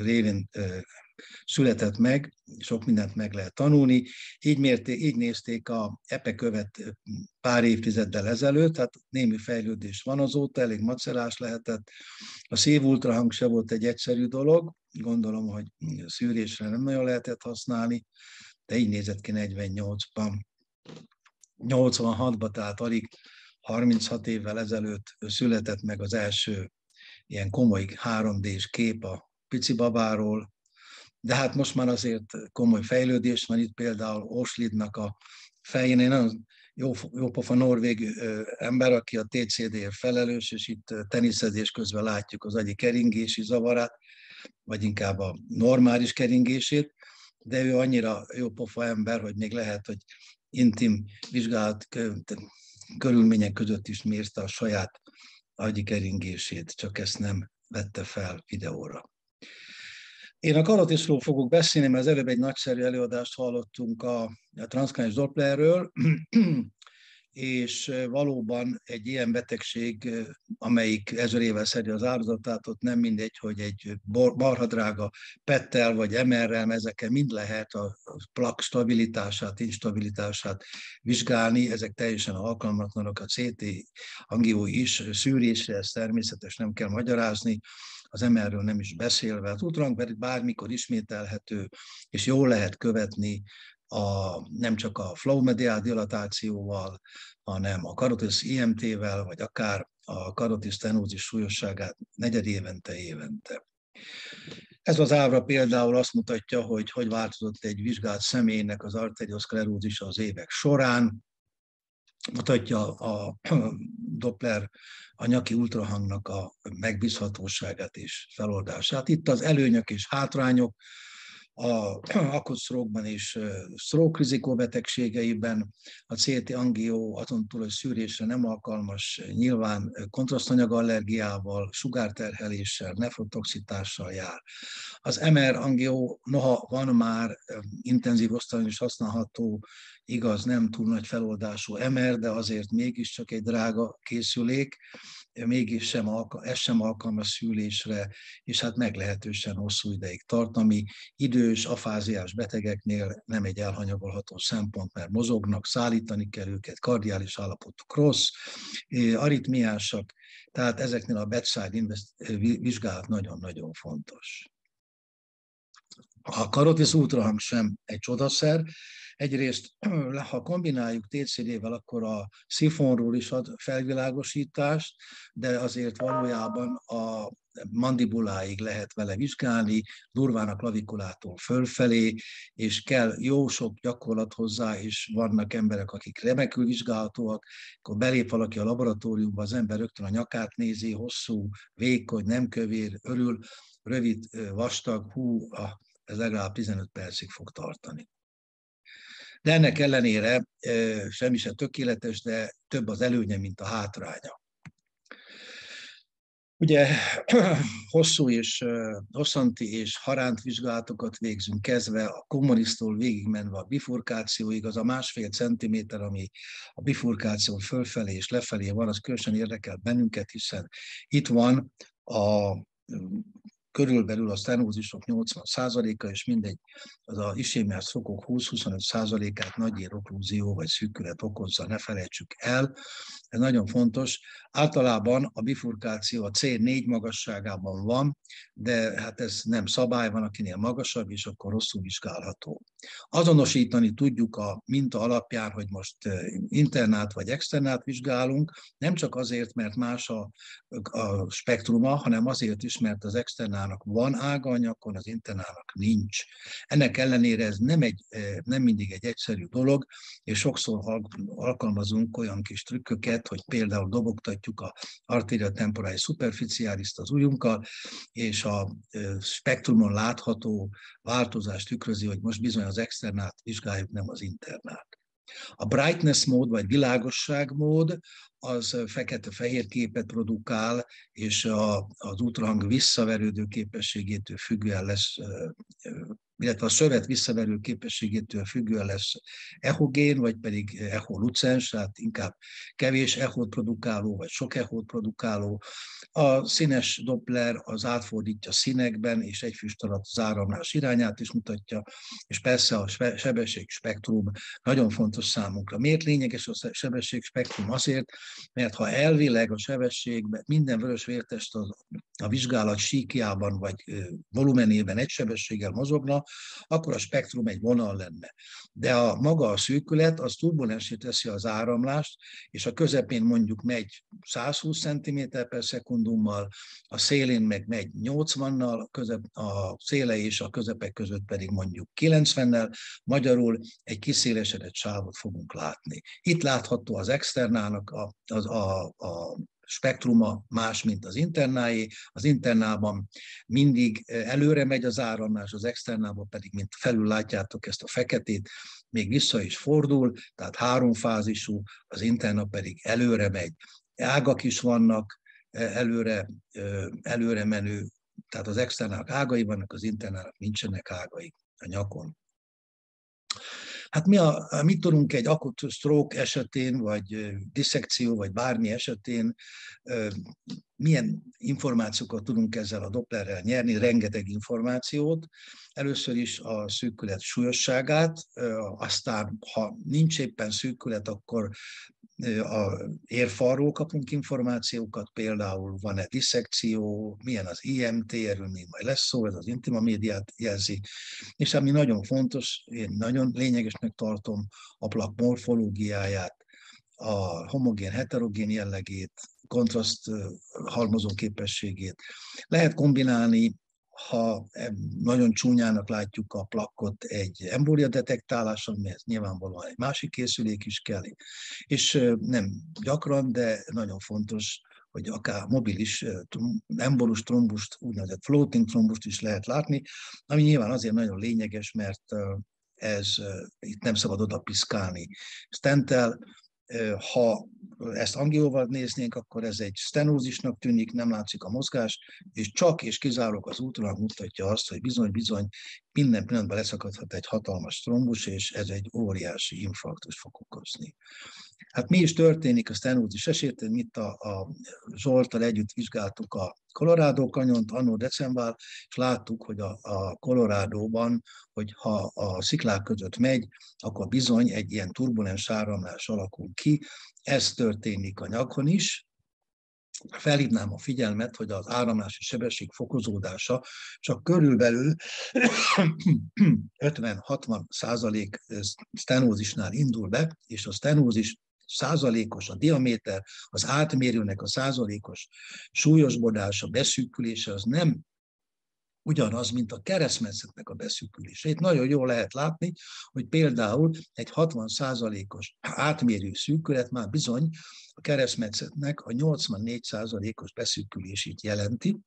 révén született meg, sok mindent meg lehet tanulni. Így nézték a epekövet pár évtizeddel ezelőtt, tehát némi fejlődés van azóta, elég macerás lehetett. A szívultrahang se volt egy egyszerű dolog, gondolom, hogy szűrésre nem nagyon lehetett használni, de így nézett ki 48-ban. 86-ban, tehát alig 36 évvel ezelőtt született meg az első ilyen komoly 3D-s kép a pici babáról, de hát most már azért komoly fejlődés van, itt például Oslidnak a fején, egy nagyon jópofa norvég ember, aki a TCD-ért felelős, és itt teniszezés közben látjuk az agyi keringési zavarát, vagy inkább a normális keringését, de ő annyira jópofa ember, hogy még lehet, hogy intim vizsgálat körülmények között is mérte a saját agyi keringését, csak ezt nem vette fel videóra. Én a karotisról fogok beszélni, mert az előbb egy nagyszerű előadást hallottunk a transzkraniális Dopplerről, és valóban egy ilyen betegség, amelyik 1000 évvel szedi az áldozatát, ott nem mindegy, hogy egy marhadrága PET-tel vagy MR-rel, ezekkel mind lehet a plak stabilitását, instabilitását vizsgálni, ezek teljesen alkalmatlanok, a CT angió is szűrésre, ez természetes, nem kell magyarázni, az MR-ről nem is beszélve, az ultrahang pedig bármikor ismételhető, és jól lehet követni nem csak a flow mediál dilatációval, hanem a karotis IMT-vel, vagy akár a karotis stenózis súlyosságát negyedévente, évente. Ez az ábra például azt mutatja, hogy változott egy vizsgált személynek az arterioszklerózisa az évek során, mutatja a Doppler a nyaki ultrahangnak a megbízhatóságát és feloldását. Itt az előnyök és hátrányok, akut stroke-ban és stroke rizikó betegségeiben, a CT angió azon túl, hogy szűrésre nem alkalmas, nyilván kontrasztanyagallergiával, sugárterheléssel, nefrotoxitással jár. Az MR angió, noha van már intenzív osztályon is használható, igaz, nem túl nagy feloldású MR, de azért mégiscsak egy drága készülék, mégis ez sem alkalmas szűrésre, és hát meglehetősen hosszú ideig tart, ami idős, afáziás betegeknél nem egy elhanyagolható szempont, mert mozognak, szállítani kell őket, kardiális állapotuk rossz, aritmiásak, tehát ezeknél a bedside vizsgálat nagyon-nagyon fontos. A karotis ultrahang sem egy csodaszer. Egyrészt, ha kombináljuk TCD-vel, akkor a szifonról is ad felvilágosítást, de azért valójában a mandibuláig lehet vele vizsgálni, durván a klavikulától fölfelé, és kell jó sok gyakorlat hozzá, és vannak emberek, akik remekül vizsgálhatóak, akkor belép valaki a laboratóriumba, az ember rögtön a nyakát nézi, hosszú, vékony, nem kövér, örül, rövid, vastag, ez legalább 15 percig fog tartani. De ennek ellenére semmi sem tökéletes, de több az előnye, mint a hátránya. Ugye hosszanti és haránt vizsgálatokat végzünk, kezdve a komorisztól végigmenve a bifurkációig, az a 1,5 centiméter, ami a bifurkáció fölfelé és lefelé van, az különösen érdekel bennünket, hiszen itt van körülbelül a sztenózisok 80%-a, és mindegy, az a ischémiás szokók 20-25%-át nagy éroklúzió vagy szűkület okozza, ne felejtsük el. Ez nagyon fontos. Általában a bifurkáció a C4 magasságában van, de hát ez nem szabály, van akinél magasabb, és akkor rosszul vizsgálható. Azonosítani tudjuk a minta alapján, hogy most internát vagy externát vizsgálunk, nem csak azért, mert más a spektruma, hanem azért is, mert az externának van ága a nyakon, az internának nincs. Ennek ellenére ez nem mindig egy egyszerű dolog, és sokszor alkalmazunk olyan kis trükköket, hogy például dobogtatjuk a arteria temporalis superficialist az ujjunkkal, és a spektrumon látható változást tükrözi, hogy most bizony az externát vizsgáljuk, nem az internát. A brightness mód, vagy világosság mód, az fekete-fehér képet produkál, és az ultrahang visszaverődő képességétől függően lesz, illetve a szövet visszaverő képességétől függően lesz echogén, vagy pedig echolucens, tehát inkább kevés echót produkáló, vagy sok echót produkáló. A színes Doppler az átfordítja színekben, és egy füst alatt az áramlás irányát is mutatja, és persze a sebességspektrum nagyon fontos számunkra. Miért lényeges a sebességspektrum? Azért, mert ha elvileg a sebességben minden vörös vértest a vizsgálat síkjában vagy volumenében egy sebességgel mozogna, akkor a spektrum egy vonal lenne. De maga a szűkület az turbulensé teszi az áramlást, és a közepén mondjuk megy 120 cm/szekundummal, a szélén meg megy 80-nal, a széle és a közepek között pedig mondjuk 90-nel, magyarul egy kiszélesedett sávot fogunk látni. Itt látható az externának a spektruma más, mint az internáé. Az internában mindig előre megy az áramlás, az externában pedig, mint felül látjátok ezt a feketét, még vissza is fordul, tehát háromfázisú, az interna pedig előre megy. Ágak is vannak, előre menő, tehát az externának ágai vannak, az internának nincsenek ágai a nyakon. Hát mit tudunk egy akut stroke esetén, vagy diszekció, vagy bármi esetén, milyen információkat tudunk ezzel a Dopplerrel nyerni? Rengeteg információt. Először is a szűkület súlyosságát, aztán ha nincs éppen szűkület, akkor a érfalról kapunk információkat, például van-e diszekció, milyen az IMT, erről még majd lesz szó, ez az intima médiát jelzi, és ami nagyon fontos, én nagyon lényegesnek tartom, a plak morfológiáját, a homogén-heterogén jellegét, kontraszt halmozó képességét. Lehet kombinálni, ha nagyon csúnyának látjuk a plakkot, egy embólia detektáláson, mihez nyilvánvalóan egy másik készülék is kell, és nem gyakran, de nagyon fontos, hogy akár mobilis embolus trombust, úgynevezett floating trombust is lehet látni, ami nyilván azért nagyon lényeges, mert itt nem szabad oda piszkálni stenttel. Ha ezt angióval néznénk, akkor ez egy stenózisnak tűnik, nem látszik a mozgás, és csak és kizárólag az ultrahang mutatja azt, hogy bizony minden pillanatban leszakadhat egy hatalmas trombus, és ez egy óriási infarktust fog okozni. Hát mi is történik a stenózis esetén? Itt a Zsolttal együtt vizsgáltuk a Colorado kanyont anno december, és láttuk, hogy a Colorado-ban, hogy ha a sziklák között megy, akkor bizony egy ilyen turbulens áramlás alakul ki. Ez történik a nyakon is. Felhívnám a figyelmet, hogy az áramlási sebesség fokozódása csak körülbelül 50-60% stenózisnál indul be, és a stenózis százalékos, a diaméter, az átmérőnek a százalékos súlyosbodása, beszűkülése, az nem ugyanaz, mint a keresztmetszetnek a beszűkülése. Itt nagyon jól lehet látni, hogy például egy 60%-os átmérő szűkület már bizony a keresztmetszetnek a 84%-os beszűkülését jelenti,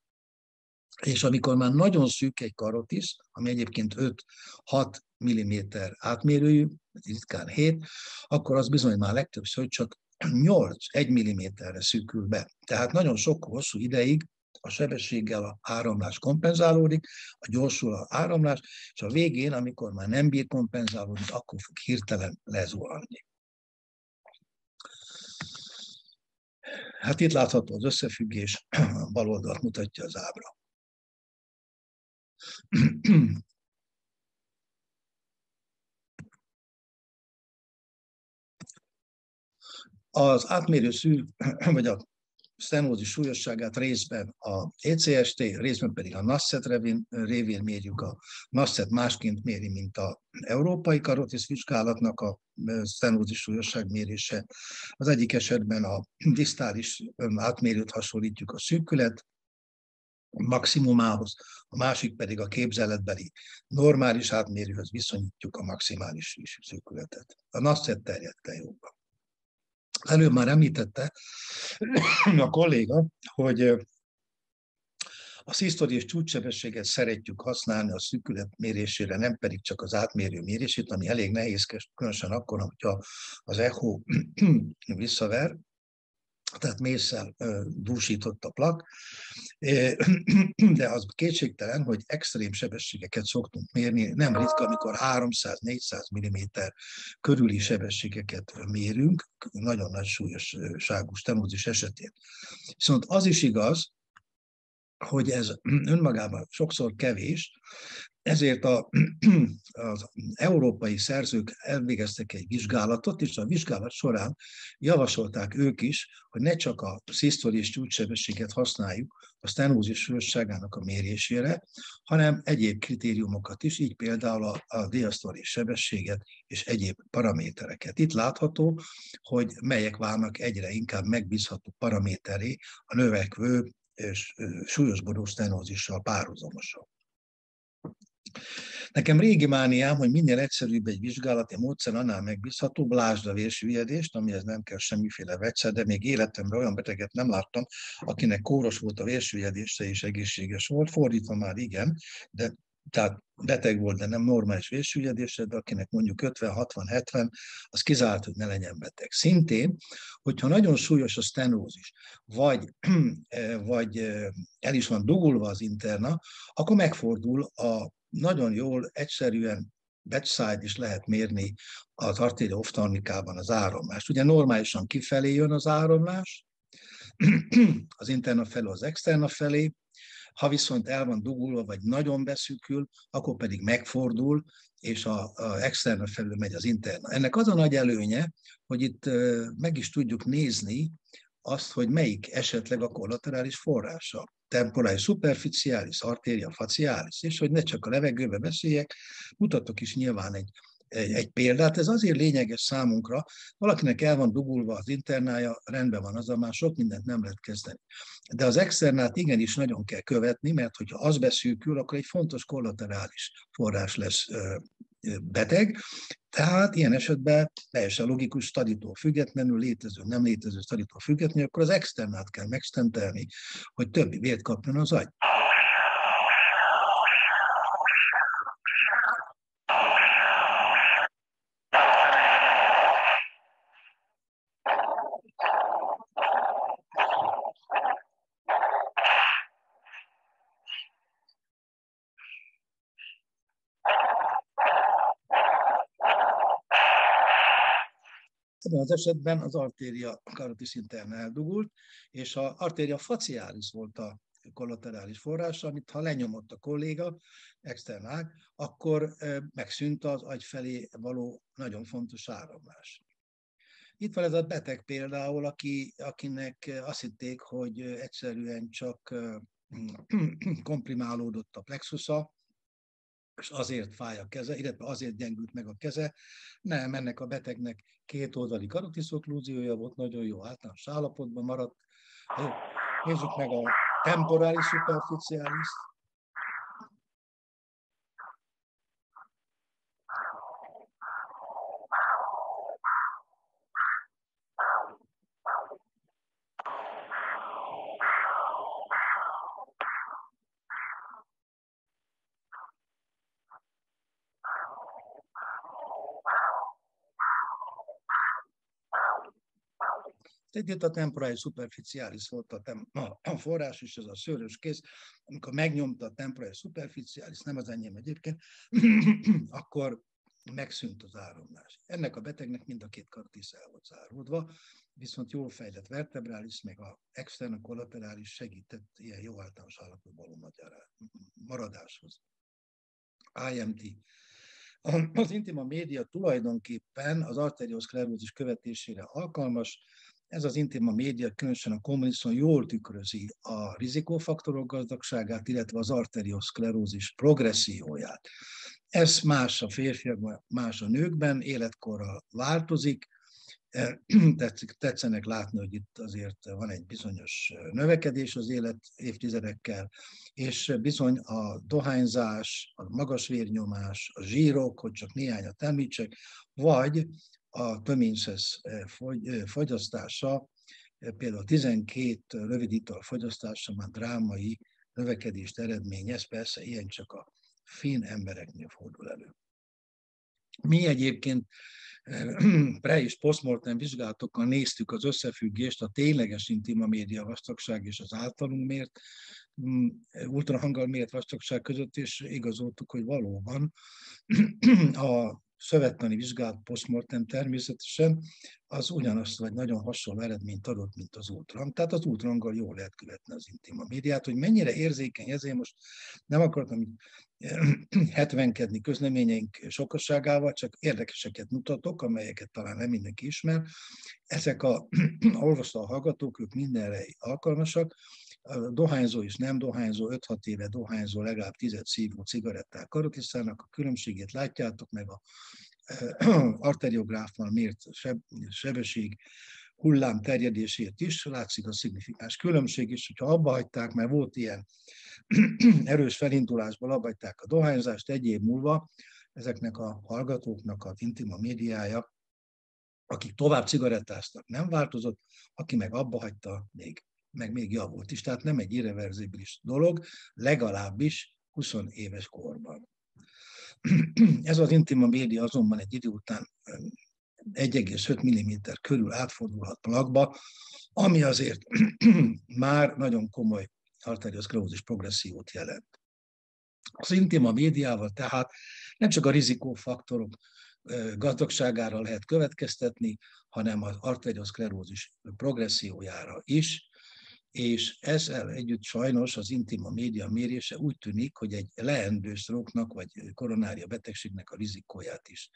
És amikor már nagyon szűk egy karotisz, ami egyébként 5-6 mm átmérőjű, ritkán 7, akkor az bizony már legtöbbször, hogy csak 8-1 mm-re szűkül be. Tehát nagyon sok hosszú ideig a sebességgel a áramlás kompenzálódik, a gyorsul a áramlás, és a végén, amikor már nem bír kompenzálódni, akkor fog hirtelen lezuhanni. Hát itt látható az összefüggés, a bal oldalt mutatja az ábra. Az átmérő vagy a sztenózis súlyosságát részben a ECST, részben pedig a NASCET révén mérjük. A NASCET másként méri, mint az európai karotisz vizsgálatnak a sztenózis súlyosság mérése. Az egyik esetben a disztális átmérőt hasonlítjuk a szűkület maximumához, a másik pedig a képzeletbeli normális átmérőhöz viszonyítjuk a maximális szűkületet. A NASCET terjedt el jobban. Előbb már említette a kolléga, hogy a szisztoli és csúcssebességet szeretjük használni a szűkület mérésére, nem pedig csak az átmérő mérését, ami elég nehézkes, különösen akkor, hogyha az echo visszaver, tehát mésszel dúsított a plak, de az kétségtelen, hogy extrém sebességeket szoktunk mérni, nem ritka, amikor 300-400 mm körüli sebességeket mérünk, nagyon nagy súlyosságú stenózis esetén. Viszont az is igaz, hogy ez önmagában sokszor kevés, ezért az európai szerzők elvégeztek egy vizsgálatot, és a vizsgálat során javasolták ők is, hogy ne csak a szisztoli és csúcssebességet használjuk a stenózis súlyosságának a mérésére, hanem egyéb kritériumokat is, így például a diasztolis sebességet és egyéb paramétereket. Itt látható, hogy melyek válnak egyre inkább megbízható paraméteré a növekvő és súlyosbodó stenózissal párhuzamosan. Nekem régi mániám, hogy minél egyszerűbb egy vizsgálati módszer, annál megbízhatóbb, lásd a vérsüllyedést, amihez nem kell semmiféle vegyszer, de még életemben olyan beteget nem láttam, akinek kóros volt a vérsüllyedése és egészséges volt, fordítva már igen, de tehát beteg volt, de nem normális vérsüllyedése, de akinek mondjuk 50-60-70, az kizárt, hogy ne legyen beteg. Szintén, hogyha nagyon súlyos a stenózis, vagy el is van dugulva az interna, akkor megfordul a nagyon jól, egyszerűen bedside is lehet mérni az artéria oftalmikában az áramlást. Ugye normálisan kifelé jön az áramlás, az interna felől az externa felé, ha viszont el van dugulva, vagy nagyon beszűkül, akkor pedig megfordul, és az externa felül megy az interna. Ennek az a nagy előnye, hogy itt meg is tudjuk nézni azt, hogy melyik esetleg a kollaterális forrása. Temporális superficiális, artéria faciális, és hogy ne csak a levegőbe beszéljek, mutatok is nyilván egy példát. Ez azért lényeges számunkra, valakinek el van dugulva az internája, rendben van, azzal már sok mindent nem lehet kezdeni. De az externát igenis nagyon kell követni, mert hogyha az beszűkül, akkor egy fontos kollaterális forrás lesz beteg. Tehát ilyen esetben teljesen logikus, staditól függetlenül, létező, nem létező staditól függetlenül, akkor az externát kell megstentelni, hogy többi vért kapjon az agy. Ebben az esetben az artéria carotis interna eldugult, és az artéria facialis volt a kollaterális forrása, amit ha lenyomott a kolléga, externák, akkor megszűnt az agy felé való nagyon fontos áramlás. Itt van ez a beteg például, akinek azt hitték, hogy egyszerűen csak komprimálódott a plexusa, és azért fáj a keze, illetve azért gyengült meg a keze. Nem, ennek a betegnek kétoldali karotisz okklúziója volt, nagyon jó általános állapotban maradt. Nézzük meg a temporális superficiális. Itt a temporális superficialis volt a forrás, és ez a szőrös kéz, amikor megnyomta a temporális superficialis, nem az enyém egyébként, akkor megszűnt az áramlás. Ennek a betegnek mind a két kartísz el volt záródva, viszont jól fejlett vertebrális, meg a externa kollaterális segített ilyen jó általános állapotban való maradáshoz. IMT. Az intima média tulajdonképpen az arterioszklerózis követésére alkalmas. Ez az intima média különösen a kommuniszon jól tükrözi a rizikófaktorok gazdagságát, illetve az arterioszklerózis progresszióját. Ez más a férfiakban, más a nőkben, életkorral változik. Tetszenek látni, hogy itt azért van egy bizonyos növekedés az élet évtizedekkel, és bizony a dohányzás, a magas vérnyomás, a zsírok, hogy csak néhányat említsek, vagy a töményszesz fogyasztása, például 12 rövid ital fogyasztása már drámai növekedést eredményez, persze ilyen csak a finn embereknél fordul elő. Mi egyébként pre- és posztmortem vizsgálatokkal néztük az összefüggést a tényleges intima média vastagság és az általunk mért ultrahanggal mért vastagság között, és igazoltuk, hogy valóban a szövettani vizsgálat posztmortem természetesen az ugyanazt vagy nagyon hasonló eredményt adott, mint az ultrahang. Tehát az ultrahanggal jól lehet követni az intima médiát, hogy mennyire érzékeny, ezért most nem akartam hetvenkedni közleményeink sokasságával, csak érdekeseket mutatok, amelyeket talán nem mindenki ismer. Ezek a olvasó hallgatók, ők mindenre alkalmasak. A dohányzó és nem dohányzó, 5-6 éve dohányzó, legalább 10 szívó cigaretták karotiszának a különbségét látjátok, meg a arteriográffal mért sebesség hullám terjedését is, látszik a szignifikáns különbség is, hogyha abba hagyták, mert volt ilyen erős felindulásból, abba hagyták a dohányzást, egy év múlva ezeknek a hallgatóknak az intima médiája, akik tovább cigarettáztak, nem változott, aki meg abba hagyta, még javult is. Tehát nem egy irreverzibilis dolog, legalábbis 20 éves korban. Ez az intima média azonban egy idő után 1,5 mm körül átfordulhat plakba, ami azért már nagyon komoly arterioszklerózis progressziót jelent. Az intima médiával tehát nem csak a rizikófaktorok gazdagságára lehet következtetni, hanem az arterioszklerózis progressziójára is, és ezzel együtt sajnos az intima média mérése úgy tűnik, hogy egy leendő stroke-nak vagy koronária betegségnek a rizikóját is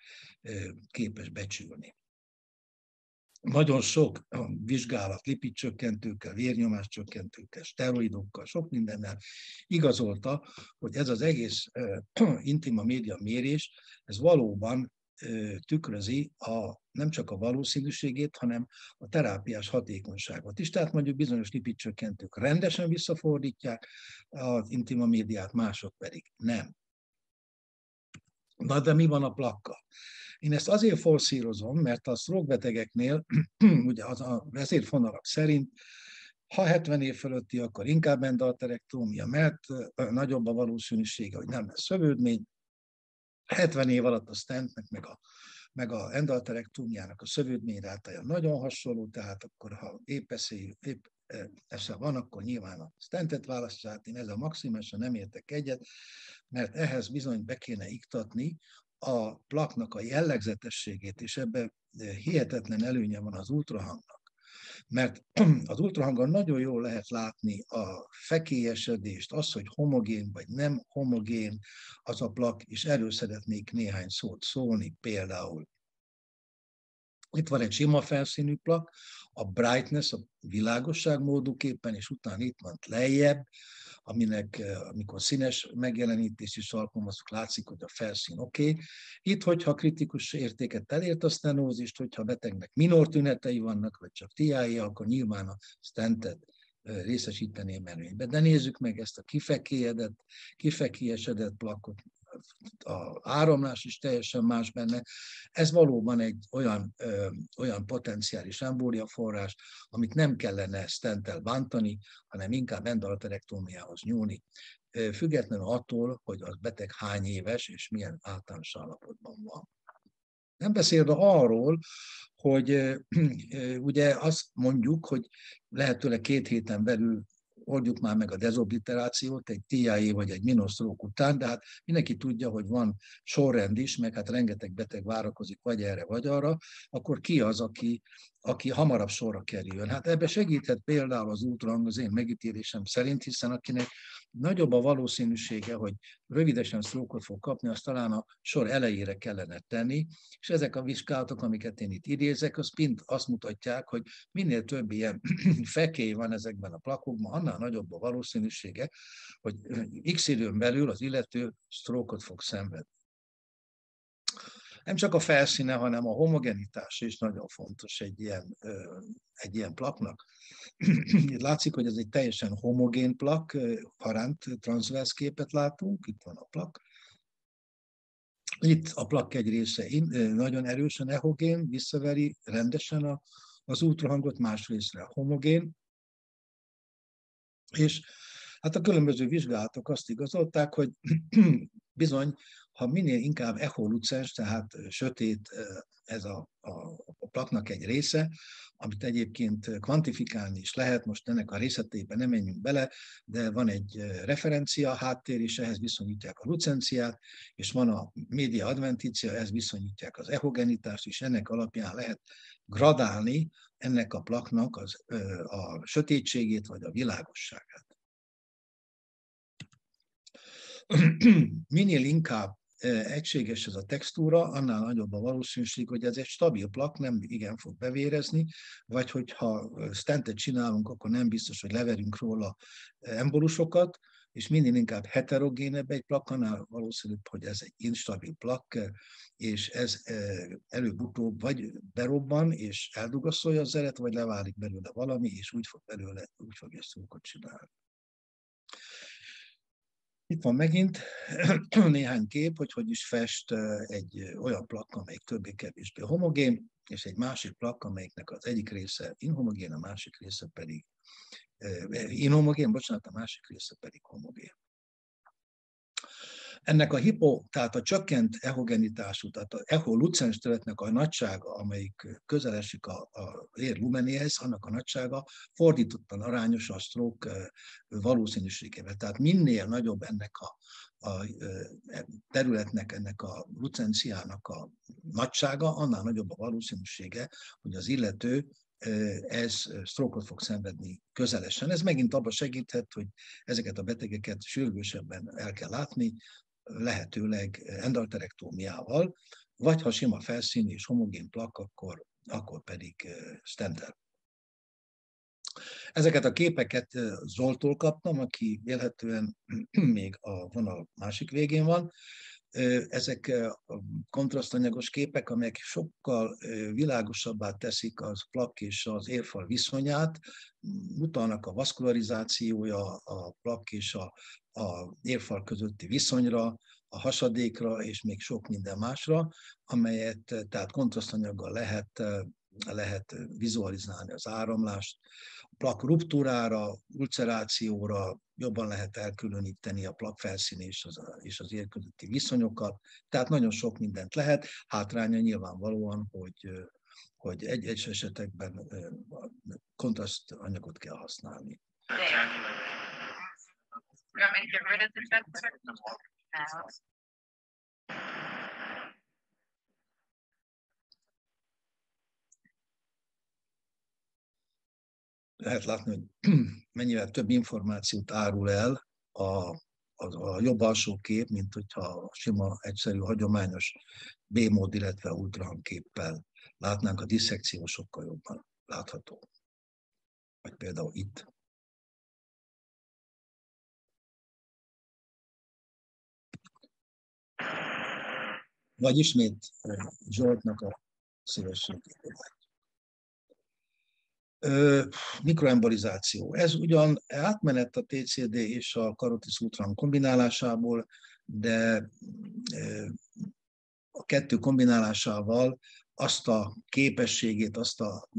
képes becsülni. Nagyon sok vizsgálat lipidcsökkentőkkel, vérnyomáscsökkentőkkel, steroidokkal, sok mindennel igazolta, hogy ez az egész intima média mérés, ez valóban tükrözi nem csak a valószínűségét, hanem a terápiás hatékonyságot is. Tehát mondjuk bizonyos lipidcsökkentők rendesen visszafordítják az intima médiát, mások pedig nem. Na de mi van a plakkal? Én ezt azért forszírozom, mert a stroke-betegeknél ugye a vezérfonalak szerint, ha 70 év fölötti, akkor inkább endalterektómia, mert nagyobb a valószínűsége, hogy nem lesz szövődmény. 70 év alatt a stentnek, meg a endalterektómiának a szövődményrátája nagyon hasonló, tehát akkor ha épp esze van, akkor nyilván a stentet választják. Én ezzel maximálisan nem értek egyet, mert ehhez bizony be kéne iktatni a plaknak a jellegzetességét, és ebben hihetetlen előnye van az ultrahangnak. Mert az ultrahanggal nagyon jól lehet látni a fekélyesedést, az, hogy homogén vagy nem homogén az a plak, és erről szeretnék néhány szót szólni például. Itt van egy sima felszínű plak, a brightness, a világosság móduképpen, és utána itt van lejjebb, aminek, amikor színes megjelenítést is alkalmazunk, látszik, hogy a felszín oké. Itt, hogyha kritikus értéket elért a stenózist, hogyha betegnek minor tünetei vannak, vagy csak TIA-i, akkor nyilván a stentet részesíteném előnybe. De nézzük meg ezt a kifekélyesedett plakot, az áramlás is teljesen más benne. Ez valóban egy olyan potenciális embóliaforrás, amit nem kellene stenttel bántani, hanem inkább endalterektómiához nyúlni, függetlenül attól, hogy az beteg hány éves és milyen általános állapotban van. Nem beszélve arról, hogy ugye azt mondjuk, hogy lehetőleg 2 héten belül oldjuk már meg a dezobliterációt egy TIA vagy egy minosztrók után, de hát mindenki tudja, hogy van sorrend is, meg hát rengeteg beteg várakozik vagy erre, vagy arra, akkor ki az, aki hamarabb sorra kerüljön? Hát ebbe segíthet például az ultrahang az én megítélésem szerint, hiszen akinek nagyobb a valószínűsége, hogy rövidesen stroke-ot fog kapni, azt talán a sor elejére kellene tenni, és ezek a vizsgálatok, amiket én itt idézek, az mind azt mutatják, hogy minél több ilyen fekély van ezekben a plakokban, annál nagyobb a valószínűsége, hogy x időn belül az illető stroke-ot fog szenvedni. Nem csak a felszíne, hanem a homogenitás is nagyon fontos egy ilyen plaknak. Itt látszik, hogy ez egy teljesen homogén plak, Harant transzversz képet látunk, itt van a plak. Itt a plak egy része nagyon erősen ehogén, visszaveri rendesen az ultrahangot, más részre homogén. És hát a különböző vizsgálatok azt igazolták, hogy bizony, ha minél inkább echolucens, tehát sötét ez a plaknak egy része, amit egyébként kvantifikálni is lehet, most ennek a részletében nem menjünk bele, de van egy referencia háttér, és ehhez viszonyítják a lucenciát, és van a média adventícia, ehhez viszonyítják az ehogenitást, és ennek alapján lehet gradálni ennek a plaknak a sötétségét vagy a világosságát. Minél inkább egységes ez a textúra, annál nagyobb a valószínűség, hogy ez egy stabil plak, nem igen fog bevérezni, vagy hogyha stentet csinálunk, akkor nem biztos, hogy leverünk róla embolusokat, és minél inkább heterogénebb egy plak, annál valószínűbb, hogy ez egy instabil plak, és ez előbb-utóbb vagy berobban, és eldugaszolja a zeret, vagy leválik belőle valami, és úgy fog ezt stroke-ot csinálni. Itt van megint néhány kép, hogy is fest egy olyan plak, amelyik többé-kevésbé homogén, és egy másik plak, amelyiknek az egyik része inhomogén, a másik része pedig a másik része pedig homogén. Ennek a tehát a csökkent ehogenitású, tehát az echolucens területnek a nagysága, amelyik közel esik a ér lumenéhez, annak a nagysága fordítottan arányos a stroke valószínűségével. Tehát minél nagyobb ennek a területnek, ennek a lucenciának a nagysága, annál nagyobb a valószínűsége, hogy az illető ez stroke-ot fog szenvedni közelesen. Ez megint abban segíthet, hogy ezeket a betegeket sürgősebben el kell látni, lehetőleg endarterektómiával, vagy ha sima felszíni és homogén plak, akkor pedig stenttel. Ezeket a képeket Zsoltól kaptam, aki vélhetően még a vonal másik végén van. Ezek kontrasztanyagos képek, amelyek sokkal világosabbá teszik az plak és az érfal viszonyát, utalnak a vaszkularizációja, a plak és a érfal közötti viszonyra, a hasadékra és még sok minden másra, amelyet tehát kontrasztanyaggal lehet vizualizálni az áramlást. A plak ruptúrára, ulcerációra jobban lehet elkülöníteni a plak felszín és az ér közötti viszonyokat. Tehát nagyon sok mindent lehet. Hátránya nyilvánvalóan, hogy egyes esetekben kontrasztanyagot kell használni. Lehet látni, hogy mennyivel több információt árul el a jobb alsó kép, mint hogyha a sima, egyszerű, hagyományos B-mód, illetve ultrahang képpel látnánk, a disszekció sokkal jobban látható. Vagy például itt. Vagy ismét Zsoltnak a szívességét. Mikroembolizáció. Ez ugyan átmenet a TCD és a Carotid Ultrasound kombinálásából, de a kettő kombinálásával azt a képességét, azt a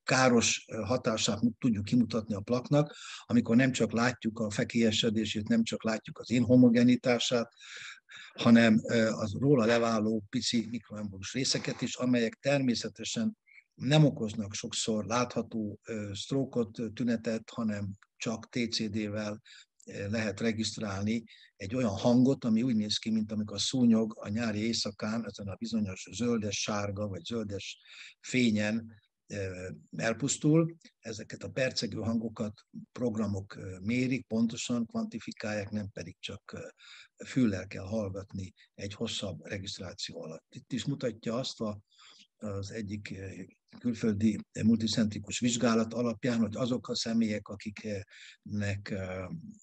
káros hatását tudjuk kimutatni a plaknak, amikor nem csak látjuk a fekélyesedését, nem csak látjuk az inhomogenitását, hanem az róla leváló pici mikroembolus részeket is, amelyek természetesen nem okoznak sokszor látható stroke-ot, tünetet, hanem csak TCD-vel lehet regisztrálni egy olyan hangot, ami úgy néz ki, mint amikor a szúnyog a nyári éjszakán, ezen a bizonyos zöldes-sárga vagy zöldes fényen elpusztul. Ezeket a percegő hangokat programok mérik, pontosan kvantifikálják, nem pedig csak füllel kell hallgatni egy hosszabb regisztráció alatt. Itt is mutatja azt az egyik külföldi multicentrikus vizsgálat alapján, hogy azok a személyek, akiknek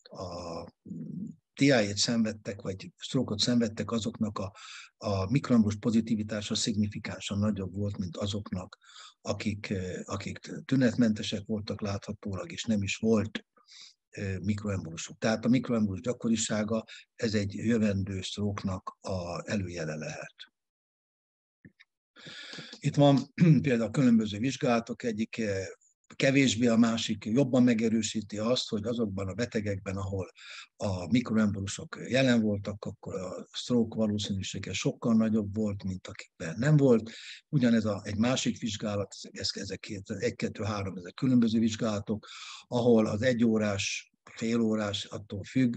a TIA-t szenvedtek, vagy stroke-ot szenvedtek, azoknak a mikroembolus pozitivitása szignifikánsan nagyobb volt, mint azoknak, akik tünetmentesek voltak láthatólag, és nem is volt mikroembolusuk. Tehát a mikroembolus gyakorisága, ez egy jövendő stroke-nak az előjele lehet. Itt van például különböző vizsgálatok, egyik kevésbé, a másik jobban megerősíti azt, hogy azokban a betegekben, ahol a mikroembolusok jelen voltak, akkor a stroke valószínűsége sokkal nagyobb volt, mint akikben nem volt. Ugyanez egy másik vizsgálat, ezek 1-2-3, ezek különböző vizsgálatok, ahol az 1 órás, fél órás, attól függ,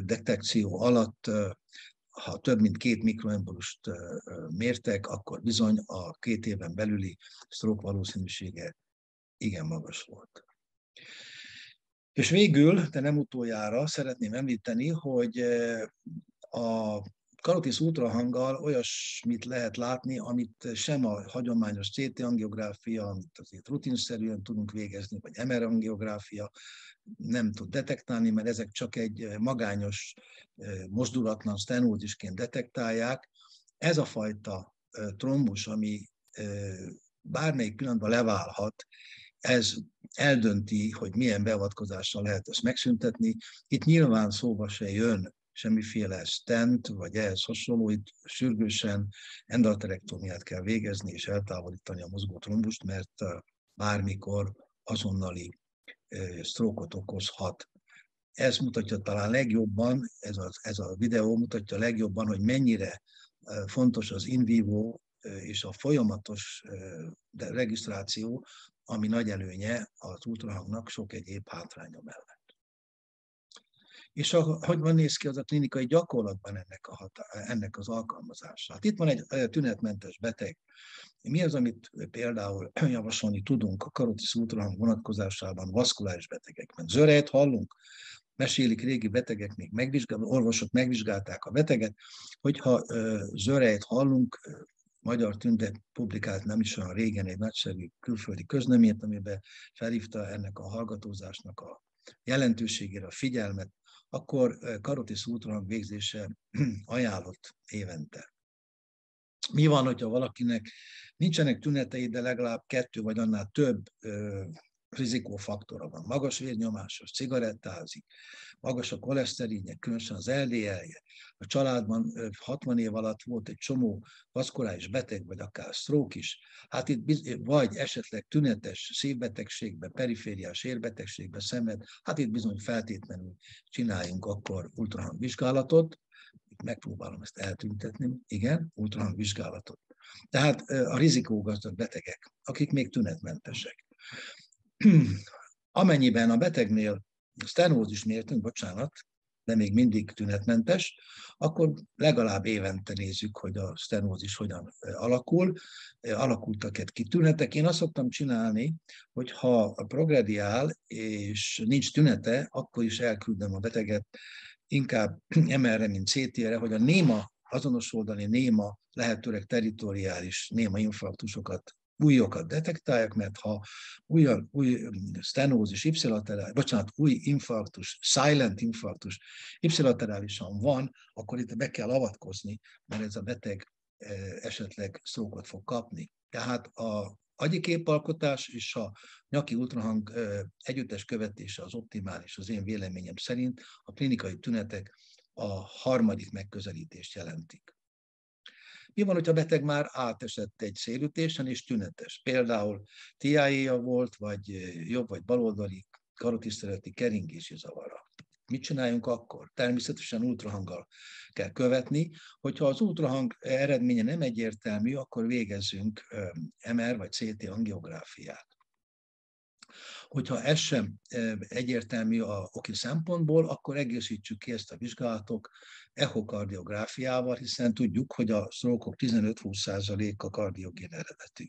detekció alatt, ha több mint 2 mikroembolust mértek, akkor bizony a 2 éven belüli stroke valószínűsége igen magas volt. És végül, de nem utoljára szeretném említeni, hogy a Carotid ultrahanggal olyasmit lehet látni, amit sem a hagyományos CT angiográfia, amit azért rutinszerűen tudunk végezni, vagy MR angiográfia nem tud detektálni, mert ezek csak egy magányos, mozdulatlan stenózisként detektálják. Ez a fajta trombus, ami bármelyik pillanatban leválhat, ez eldönti, hogy milyen beavatkozással lehet ezt megszüntetni. Itt nyilván szóba se jön semmiféle stent, vagy ehhez hasonló, itt sürgősen endarterektómiát kell végezni és eltávolítani a mozgó trombust, mert bármikor azonnali stroke-ot okozhat. Ez mutatja talán legjobban, ez a videó mutatja legjobban, hogy mennyire fontos az in vivo és a folyamatos regisztráció, ami nagy előnye az ultrahangnak sok egyéb hátránya mellett. És hogyan néz ki az a klinikai gyakorlatban ennek az alkalmazása? Hát itt van egy tünetmentes beteg. Mi az, amit például javasolni tudunk a carotid ultrahang vonatkozásában vaszkuláris betegekben? Zörejt hallunk? Mesélik régi betegek, még orvosok megvizsgálták a beteget, hogyha zörejt hallunk, Magyar Tüntet publikált nem is olyan régen egy nagyszerű külföldi közleményt, amiben felhívta ennek a hallgatózásnak a jelentőségére a figyelmet, akkor carotid ultrahang végzése ajánlott évente. Mi van, hogyha valakinek nincsenek tünetei, de legalább 2 vagy annál több rizikófaktora van? Magas vérnyomásos, cigarettázik, magas a koleszterinje, különösen az LDL-je. A családban 60 év alatt volt egy csomó vaszkuláris beteg, vagy akár stroke is. Hát itt vagy esetleg tünetes szívbetegségbe, perifériás érbetegségbe szenved, hát itt bizony feltétlenül csináljunk akkor ultrahang vizsgálatot. Itt megpróbálom ezt eltüntetni. Igen, ultrahang vizsgálatot. Tehát a rizikógazdag betegek, akik még tünetmentesek. Amennyiben a betegnél stenózist mértünk, bocsánat, de még mindig tünetmentes, akkor legalább évente nézzük, hogy a stenózis hogyan alakul, alakultak-e ki tünetek. Én azt szoktam csinálni, hogy ha a progrediál és nincs tünete, akkor is elküldöm a beteget inkább MR-re, mint CT-re, hogy a néma, azonos oldali néma, lehetőleg territoriális néma infarktusokat, újokat detektálják, mert ha új stenózis új infarktus, silent infarktus ipsilaterálisan van, akkor itt be kell avatkozni, mert ez a beteg esetleg stroke-ot fog kapni. Tehát a agyi képalkotás és a nyaki ultrahang együttes követése az optimális, az én véleményem szerint. A klinikai tünetek a harmadik megközelítést jelentik. Mi van, hogyha a beteg már átesett egy szélütésen és tünetes? Például TIA-ja volt, vagy jobb vagy baloldali karotiszterületi keringési zavara. Mit csináljunk akkor? Természetesen ultrahanggal kell követni. Hogyha az ultrahang eredménye nem egyértelmű, akkor végezzünk MR vagy CT angiográfiát. Hogyha ez sem egyértelmű a oki szempontból, akkor egészítsük ki ezt a vizsgálatok echokardiográfiával, hiszen tudjuk, hogy a stroke-ok 15-20%-a kardiogén eredetű.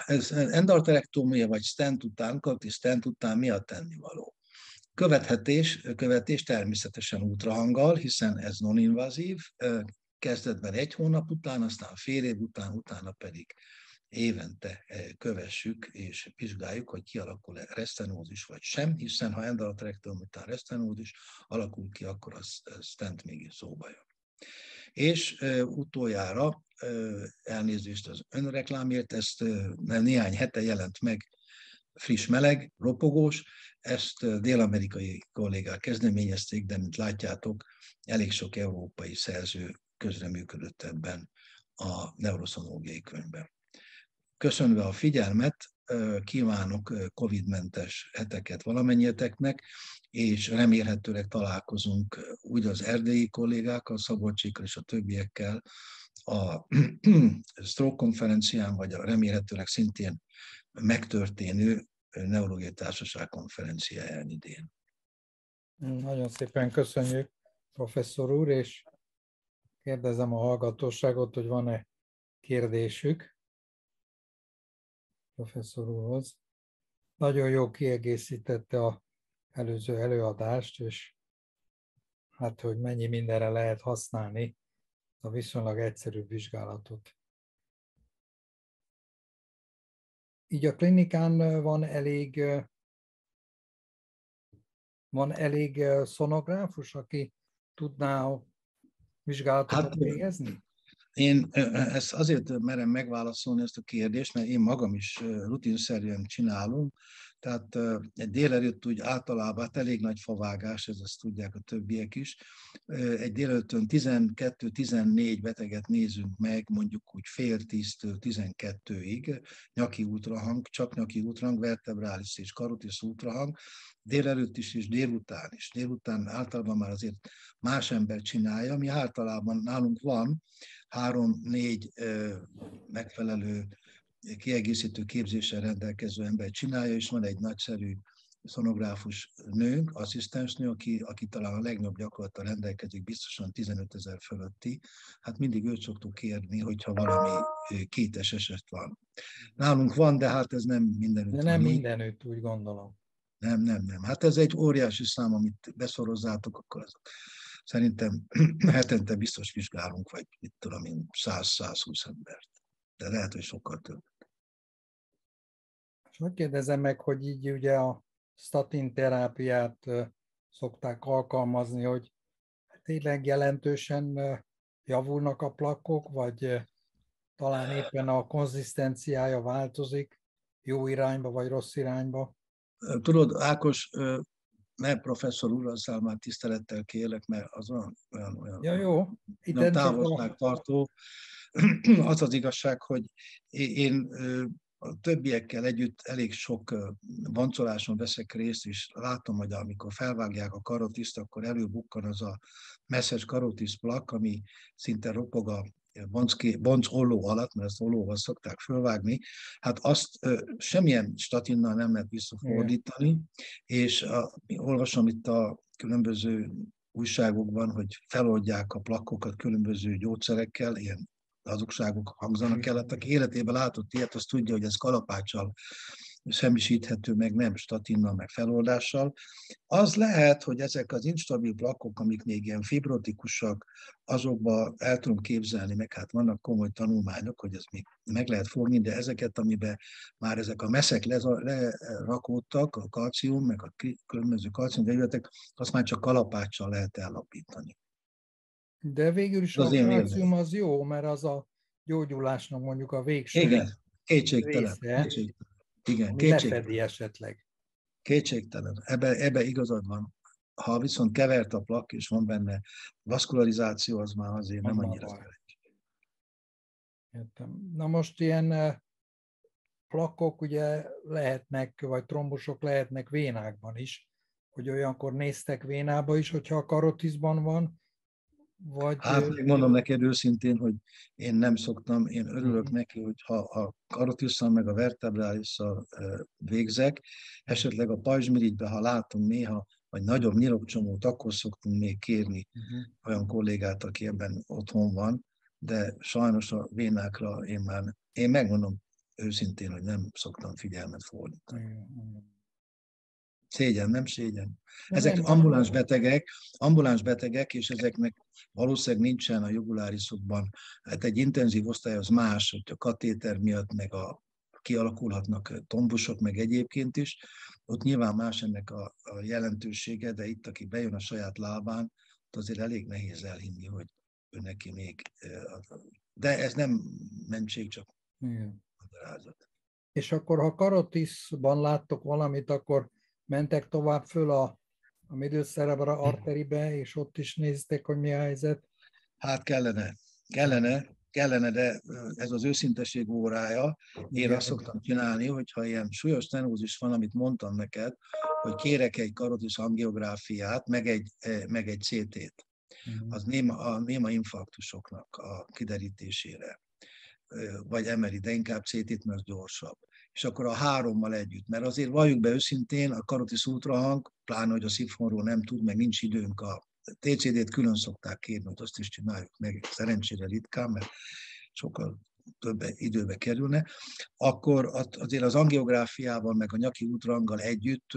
Ez endarterektómia vagy stent után, karotid stent után mi a tennivaló? Követés természetesen ultrahanggal, hiszen ez non-invazív, kezdetben 1 hónap után, aztán fél év után, utána pedig évente kövessük és vizsgáljuk, hogy kialakul-e resztenózis vagy sem, hiszen ha endarterektómia után resztenózis alakul ki, akkor a stent mégis szóba jön. És utoljára elnézést az önreklámért, ezt néhány hete jelent meg, friss, meleg, ropogós, ezt dél-amerikai kollégák kezdeményezték, de mint látjátok, elég sok európai szerző közreműködött ebben a neuroszonológiai könyvben. Köszönve a figyelmet, kívánok COVID-mentes heteket valamennyieknek, és remélhetőleg találkozunk úgy az erdélyi kollégákkal, Szabolcsékkal és a többiekkel a Stroke konferencián, vagy a remélhetőleg szintén megtörténő neurológiai társaság konferenciáján idén. Nagyon szépen köszönjük, professzor úr, és kérdezem a hallgatóságot, hogy van-e kérdésük professzor úrhoz. Nagyon jó kiegészítette az előző előadást, és hát, hogy mennyi mindenre lehet használni a viszonylag egyszerű vizsgálatot. Így a klinikán van elég szonográfus, aki tudná a vizsgálatokat végezni? Én ezt azért merem megválaszolni ezt a kérdést, mert én magam is rutinszerűen csinálom. Tehát egy délelőtt úgy általában elég nagy favágás, ezt tudják a többiek is. Egy délelőttön 12-14 beteget nézünk meg, mondjuk úgy fél 10-től 12-ig, nyaki ultrahang, csak nyaki ultrahang, vertebrális és karotid ultrahang, délelőtt is és délután is. Délután általában már azért más ember csinálja, mi általában nálunk van 3-4 megfelelő kiegészítő képzéssel rendelkező ember csinálja, és van egy nagyszerű szonográfus nőnk, asszisztensnő, aki talán a legnagyobb gyakorlattal rendelkezik, biztosan 15 000 fölötti. Hát mindig őt szoktuk kérni, hogyha valami kétes eset van. Nálunk van, de hát ez nem mindenütt. De nem mindenütt, úgy gondolom. Nem. Hát ez egy óriási szám, amit beszorozzátok, akkor ez szerintem hetente biztos vizsgálunk, vagy mit tudom én, 100-120 embert. De lehet, hogy sokkal több. És hogy kérdezem meg, hogy így ugye a statin terápiát szokták alkalmazni, hogy tényleg jelentősen javulnak a plakkok, vagy talán éppen a konzisztenciája változik jó irányba, vagy rossz irányba? Tudod, Ákos, mert professzor úr, azzal már tisztelettel kérlek, mert az olyan ja, jó. távolságtartó. Az az igazság, hogy én a többiekkel együtt elég sok boncoláson veszek részt, és látom, hogy amikor felvágják a karotiszt, akkor előbukkan az a messzes karotisz plak, ami szinte ropog a bonc olló alatt, mert ezt ollóval szokták fölvágni, hát azt semmilyen statinnal nem lehet visszafordítani, és olvasom itt a különböző újságokban, hogy feloldják a plakkokat különböző gyógyszerekkel, ilyen hazugságok hangzanak el. Aki életében látott ilyet, az tudja, hogy ez kalapáccsal semmisíthető, meg nem statinnal, meg feloldással. Az lehet, hogy ezek az instabil plakkok, amik még ilyen fibrotikusak, azokba el tudom képzelni, meg hát vannak komoly tanulmányok, hogy ezt még meg lehet fogni, de ezeket, amiben már ezek a meszek lerakódtak, a kalcium, meg a különböző kalciumvegyületek, azt már csak kalapáccsal lehet ellapítani. De végül is a kalcium az jó, mert az a gyógyulásnak mondjuk a végső része. Kétségtelen. Igen, lefedi esetleg. Kétségtelen. Ebbe igazad van. Ha viszont kevert a plak, és van benne vaszkularizáció, az már azért nem annyira szerencsés. Értem. Na most ilyen plakkok ugye lehetnek, vagy trombusok lehetnek vénákban is, hogy olyankor néztek vénába is, hogyha a karotizban van, vagy... Hát megmondom neked őszintén, hogy én nem szoktam, én örülök neki, hogy ha a karotisszal meg a vertebrálissal végzek, esetleg a pajzsmirigybe, ha látunk néha, vagy nagyobb nyirokcsomót, akkor szoktunk még kérni olyan kollégát, aki ebben otthon van, de sajnos a vénákra én megmondom őszintén, hogy nem szoktam figyelmet fordítani. Szégyen, nem szégyen. Ezek ambuláns betegek, és ezeknek valószínűleg nincsen a juguláriszokban. Hát egy intenzív osztály az más, hogy a katéter miatt meg kialakulhatnak tombusok, meg egyébként is. Ott nyilván más ennek a jelentősége, de itt, aki bejön a saját lábán, ott azért elég nehéz elhinni, hogy ő neki még... De ez nem mentség, csak magyarázat. És akkor, ha karotiszban láttok valamit, akkor mentek tovább föl a middle cerebral arteribe, és ott is nézték, hogy mi a helyzet? Hát kellene, de ez az őszinteség órája. Én azt szoktam csinálni, hogyha ilyen súlyos stenózis van, amit mondtam neked, hogy kérek egy karotis angiográfiát, meg egy CT-t. Az a néma infarktusoknak a kiderítésére, vagy MRI, de inkább CT-t, mert gyorsabb. És akkor a hárommal együtt. Mert azért valljuk be őszintén, a karotis ultrahang, pláne, hogy a szívfonról nem tud, meg nincs időnk, a TCD-t külön szokták kérni, hogy azt is csináljuk meg, szerencsére ritkán, mert sokkal több időbe kerülne, akkor azért az angiográfiával, meg a nyaki ultrahanggal együtt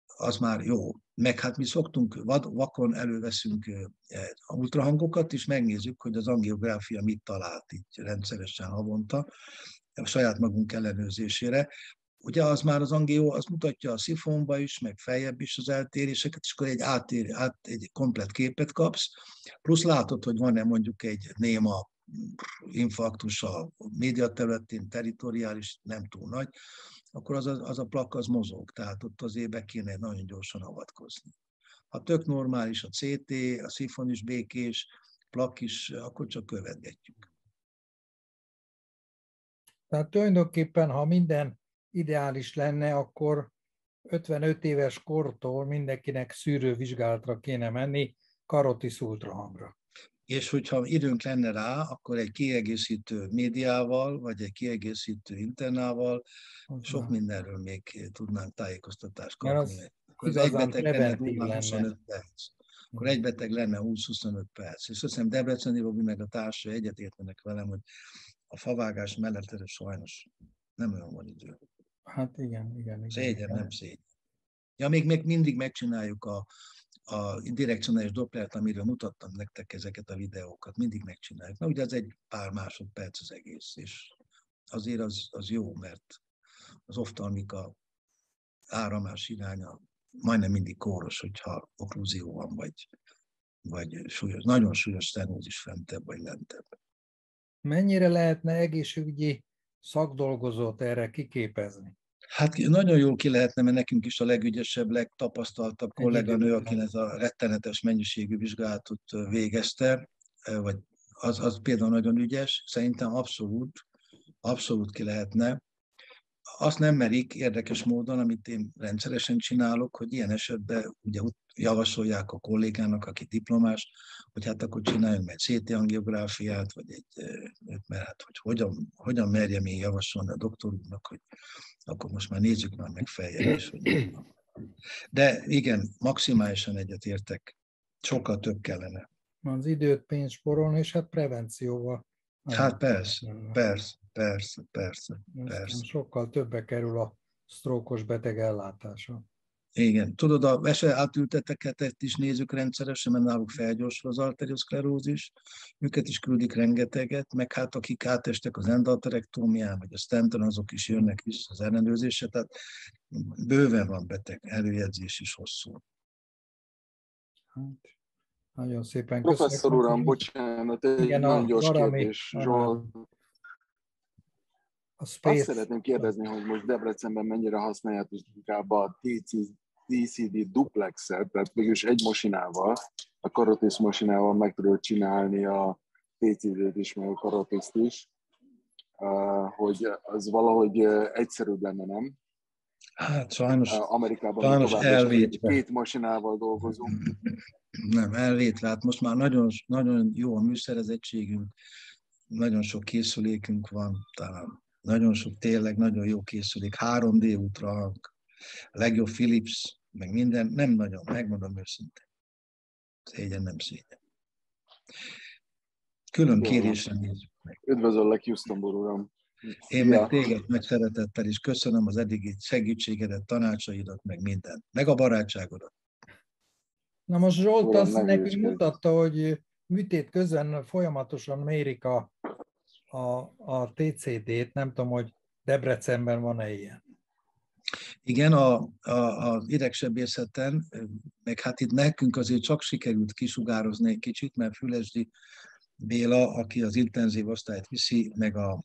az már jó. Meg hát mi szoktunk, vakon előveszünk ultrahangokat, és megnézzük, hogy az angiográfia mit talált így rendszeresen havonta, a saját magunk ellenőrzésére. Ugye az már az angió, az mutatja a szifonba is, meg feljebb is az eltéréseket, és akkor egy komplett képet kapsz, plusz látod, hogy van-e mondjuk egy néma infarktus a média területén, territoriális, nem túl nagy, akkor az a plak az mozog, tehát ott azért be kéne nagyon gyorsan avatkozni. Ha tök normális a CT, a szifon is békés, plak is, akkor csak követgetjük. Tehát tulajdonképpen, ha minden ideális lenne, akkor 55 éves kortól mindenkinek szűrővizsgálatra kéne menni, karotis ultrahangra. És hogyha időnk lenne rá, akkor egy kiegészítő médiával, vagy egy kiegészítő internával sok mindenről még tudnánk tájékoztatást kapni. Akkor egy beteg lenne 25 perc. Akkor egy beteg lenne 20-25 perc. És azt hiszem Debreceni Robi meg a társai egyetértenek velem, hogy a favágás mellett erre sajnos nem olyan van idő. Hát igen. Szégyen, nem szégyen. Ja, még mindig megcsináljuk a direkcionális Dopplert, amiről mutattam nektek ezeket a videókat, mindig megcsináljuk. Na ugye ez egy pár másodperc az egész, és azért az jó, mert az oftalmika áramás iránya majdnem mindig kóros, hogyha okkluzió van, vagy súlyos, nagyon súlyos stenózis fentebb vagy lentebb. Mennyire lehetne egészségügyi szakdolgozót erre kiképezni? Hát nagyon jól ki lehetne, mert nekünk is a legügyesebb, legtapasztaltabb kolléganő, aki ez a rettenetes mennyiségű vizsgálatot végezte, vagy az például nagyon ügyes, szerintem abszolút ki lehetne. Azt nem merik érdekes módon, amit én rendszeresen csinálok, hogy ilyen esetben ugye javasolják a kollégának, aki diplomás, hogy hát akkor csináljunk egy CT angiográfiát, vagy mert hát, hogy hogyan merjem én javasolni a doktor úrnak, hogy akkor most már nézzük már meg feljebb is. De igen, maximálisan egyetértek, sokkal több kellene. Az időt, pénzt sporolni, és hát prevencióval. Hát persze. Sokkal többe kerül a sztrókos beteg ellátása. Igen. Tudod, a vese átülteteket is nézzük rendszeresen, mert náluk felgyorsul az arterioszklerózis. Őket is küldik rengeteget, meg hát akik átestek az endarterektómián, vagy a stenten, azok is jönnek vissza az ellenőrzésre. Tehát bőven van beteg előjegyzés is hosszú. Hát, nagyon szépen köszönöm. Professzor uram, bocsánat, egy nagyon gyors kérdés. Zsolt. Azt szeretném kérdezni, hogy most Debrecenben mennyire használják inkább a TCD duplexet, tehát mégis egy mosinával, a karotis mosinával meg tudod csinálni a TCD-t is, meg a karotiszt is. hogy az valahogy egyszerűbb lenne, nem? Hát sajnos, Amerikában elvétve. 2 masinával dolgozunk. Nem, elvétve. Hát most már nagyon, nagyon jó a műszerezettségünk, nagyon sok készülékünk van, talán nagyon sok tényleg nagyon jó készülék, 3D ultrahang, a legjobb Philips, meg minden, nem nagyon, megmondom őszintén. Szégyen, nem szégyen. Külön kérésen nézzük meg. Üdvözöllek Houstonból, uram. Én meg téged nagy szeretettel is köszönöm az eddigi segítségedet, tanácsaidat, meg mindent. Meg a barátságodat. Na most Zsolt azt nekünk mutatta, hogy műtét közben folyamatosan mérik a TCD-t, nem tudom, hogy Debrecenben van-e ilyen. Igen, az idegsebészeten, meg hát itt nekünk azért csak sikerült kisugározni egy kicsit, mert Fülesdi Béla, aki az intenzív osztályt viszi, meg a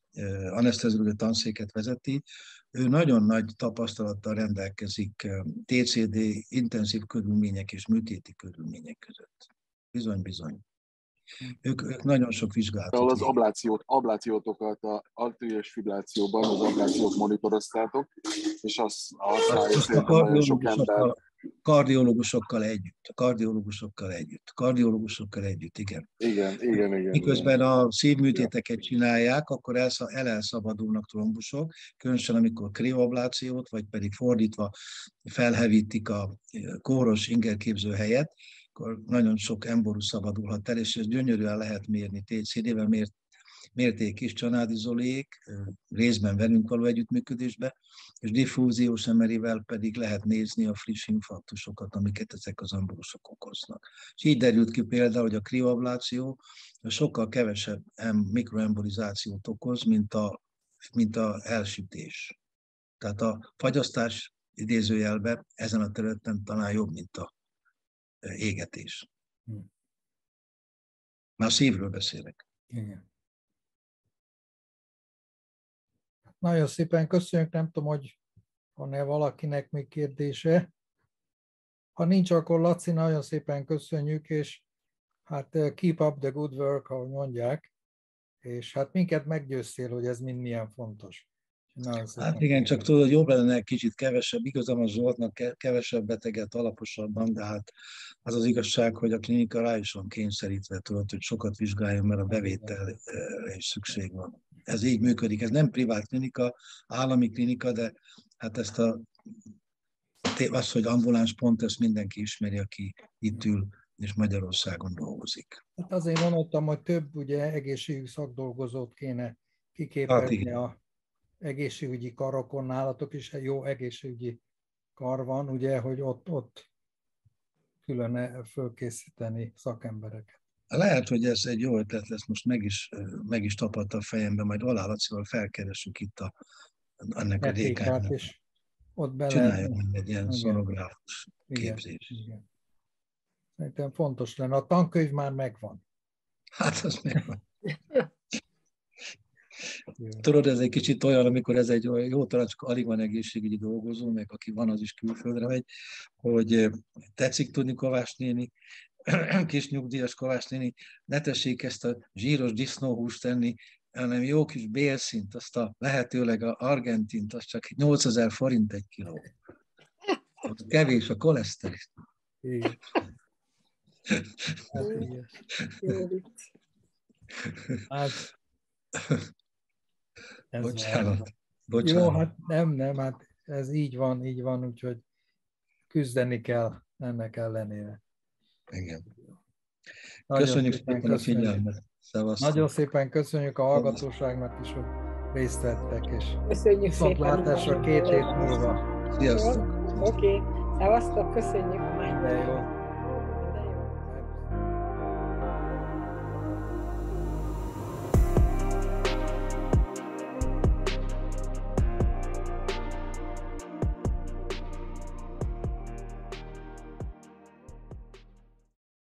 aneszteziológiai tanszéket vezeti, ő nagyon nagy tapasztalattal rendelkezik TCD intenzív körülmények és műtéti körülmények között. Bizony, bizony. Ők nagyon sok vizsgálatot. Az ablációtokat, az arteriális fibrillációban az ablációt monitoroztátok, és azt nagyon sok ember... Kardiológusokkal együtt, igen. Igen. Miközben a szívműtéteket csinálják, akkor elszabadulnak trombusok, különösen amikor krióablációt, vagy pedig fordítva felhevítik a kóros ingerképző helyet, akkor nagyon sok emborus szabadulhat el, és ezt gyönyörűen lehet mérni TCD-vel, mérték is csanádizolék, részben velünk való együttműködésbe, és diffúziós MRI-vel pedig lehet nézni a friss infarktusokat, amiket ezek az emborusok okoznak. És így derült ki például, hogy a krioabláció sokkal kevesebb mikroembolizációt okoz, mint a elsütés. Tehát a fagyasztás idézőjelben ezen a területen talán jobb, mint a égetés. Már szívről beszélek. Igen. Nagyon szépen köszönjük, nem tudom, hogy van-e valakinek még kérdése. Ha nincs, akkor Laci, nagyon szépen köszönjük, és hát keep up the good work, ahogy mondják, és hát minket meggyőztél, hogy ez mind milyen fontos. Hát igen, csak tudod, jobb lenne egy kicsit kevesebb, igazán a Zsoltnak kevesebb beteget alaposabban, de hát az az igazság, hogy a klinika rá is van kényszerítve, tudod, hogy sokat vizsgáljon, mert a bevétel is szükség van. Ez így működik. Ez nem privát klinika, állami klinika, de hát ezt azt, hogy ambuláns pont, ezt mindenki ismeri, aki itt ül és Magyarországon dolgozik. Hát azért mondottam, hogy több ugye egészségügyi szakdolgozót kéne kiképezni a egészségügyi karokon. Nálatok is egy jó egészségügyi kar van, ugye, hogy ott külön fölkészíteni szakembereket. Lehet, hogy ez egy jó ötlet lesz, most meg is tapadt a fejembe, majd Alá Lacival felkeressük itt ennek a dékánynak. Csináljon egy ilyen szonográfus képzés. Igen. Szerintem fontos lenne. A tankönyv már megvan. Hát az megvan. Tudod, ez egy kicsit olyan, amikor ez egy jó tanács, alig van egészségügyi dolgozó, meg aki van, az is külföldre megy, hogy tetszik tudni Kovács néni, kis nyugdíjas Kovács néni, ne tessék ezt a zsíros disznóhúst tenni, hanem jó kis bélszint, azt a lehetőleg a argentint, az csak 8000 forint egy kiló. Kevés a koleszterin. Igen. Hát, bocsánat. Jó, hát nem, hát ez így van, úgyhogy küzdeni kell ennek ellenére. Igen. Köszönjük szépen a figyelmet. Szevasztok. Nagyon szépen köszönjük a hallgatóságnak is, hogy részt vettek, és köszönjük szépen. Viszontlátásra 2 hét múlva. Sziasztok. Oké. Szevasztok, köszönjük. De jó.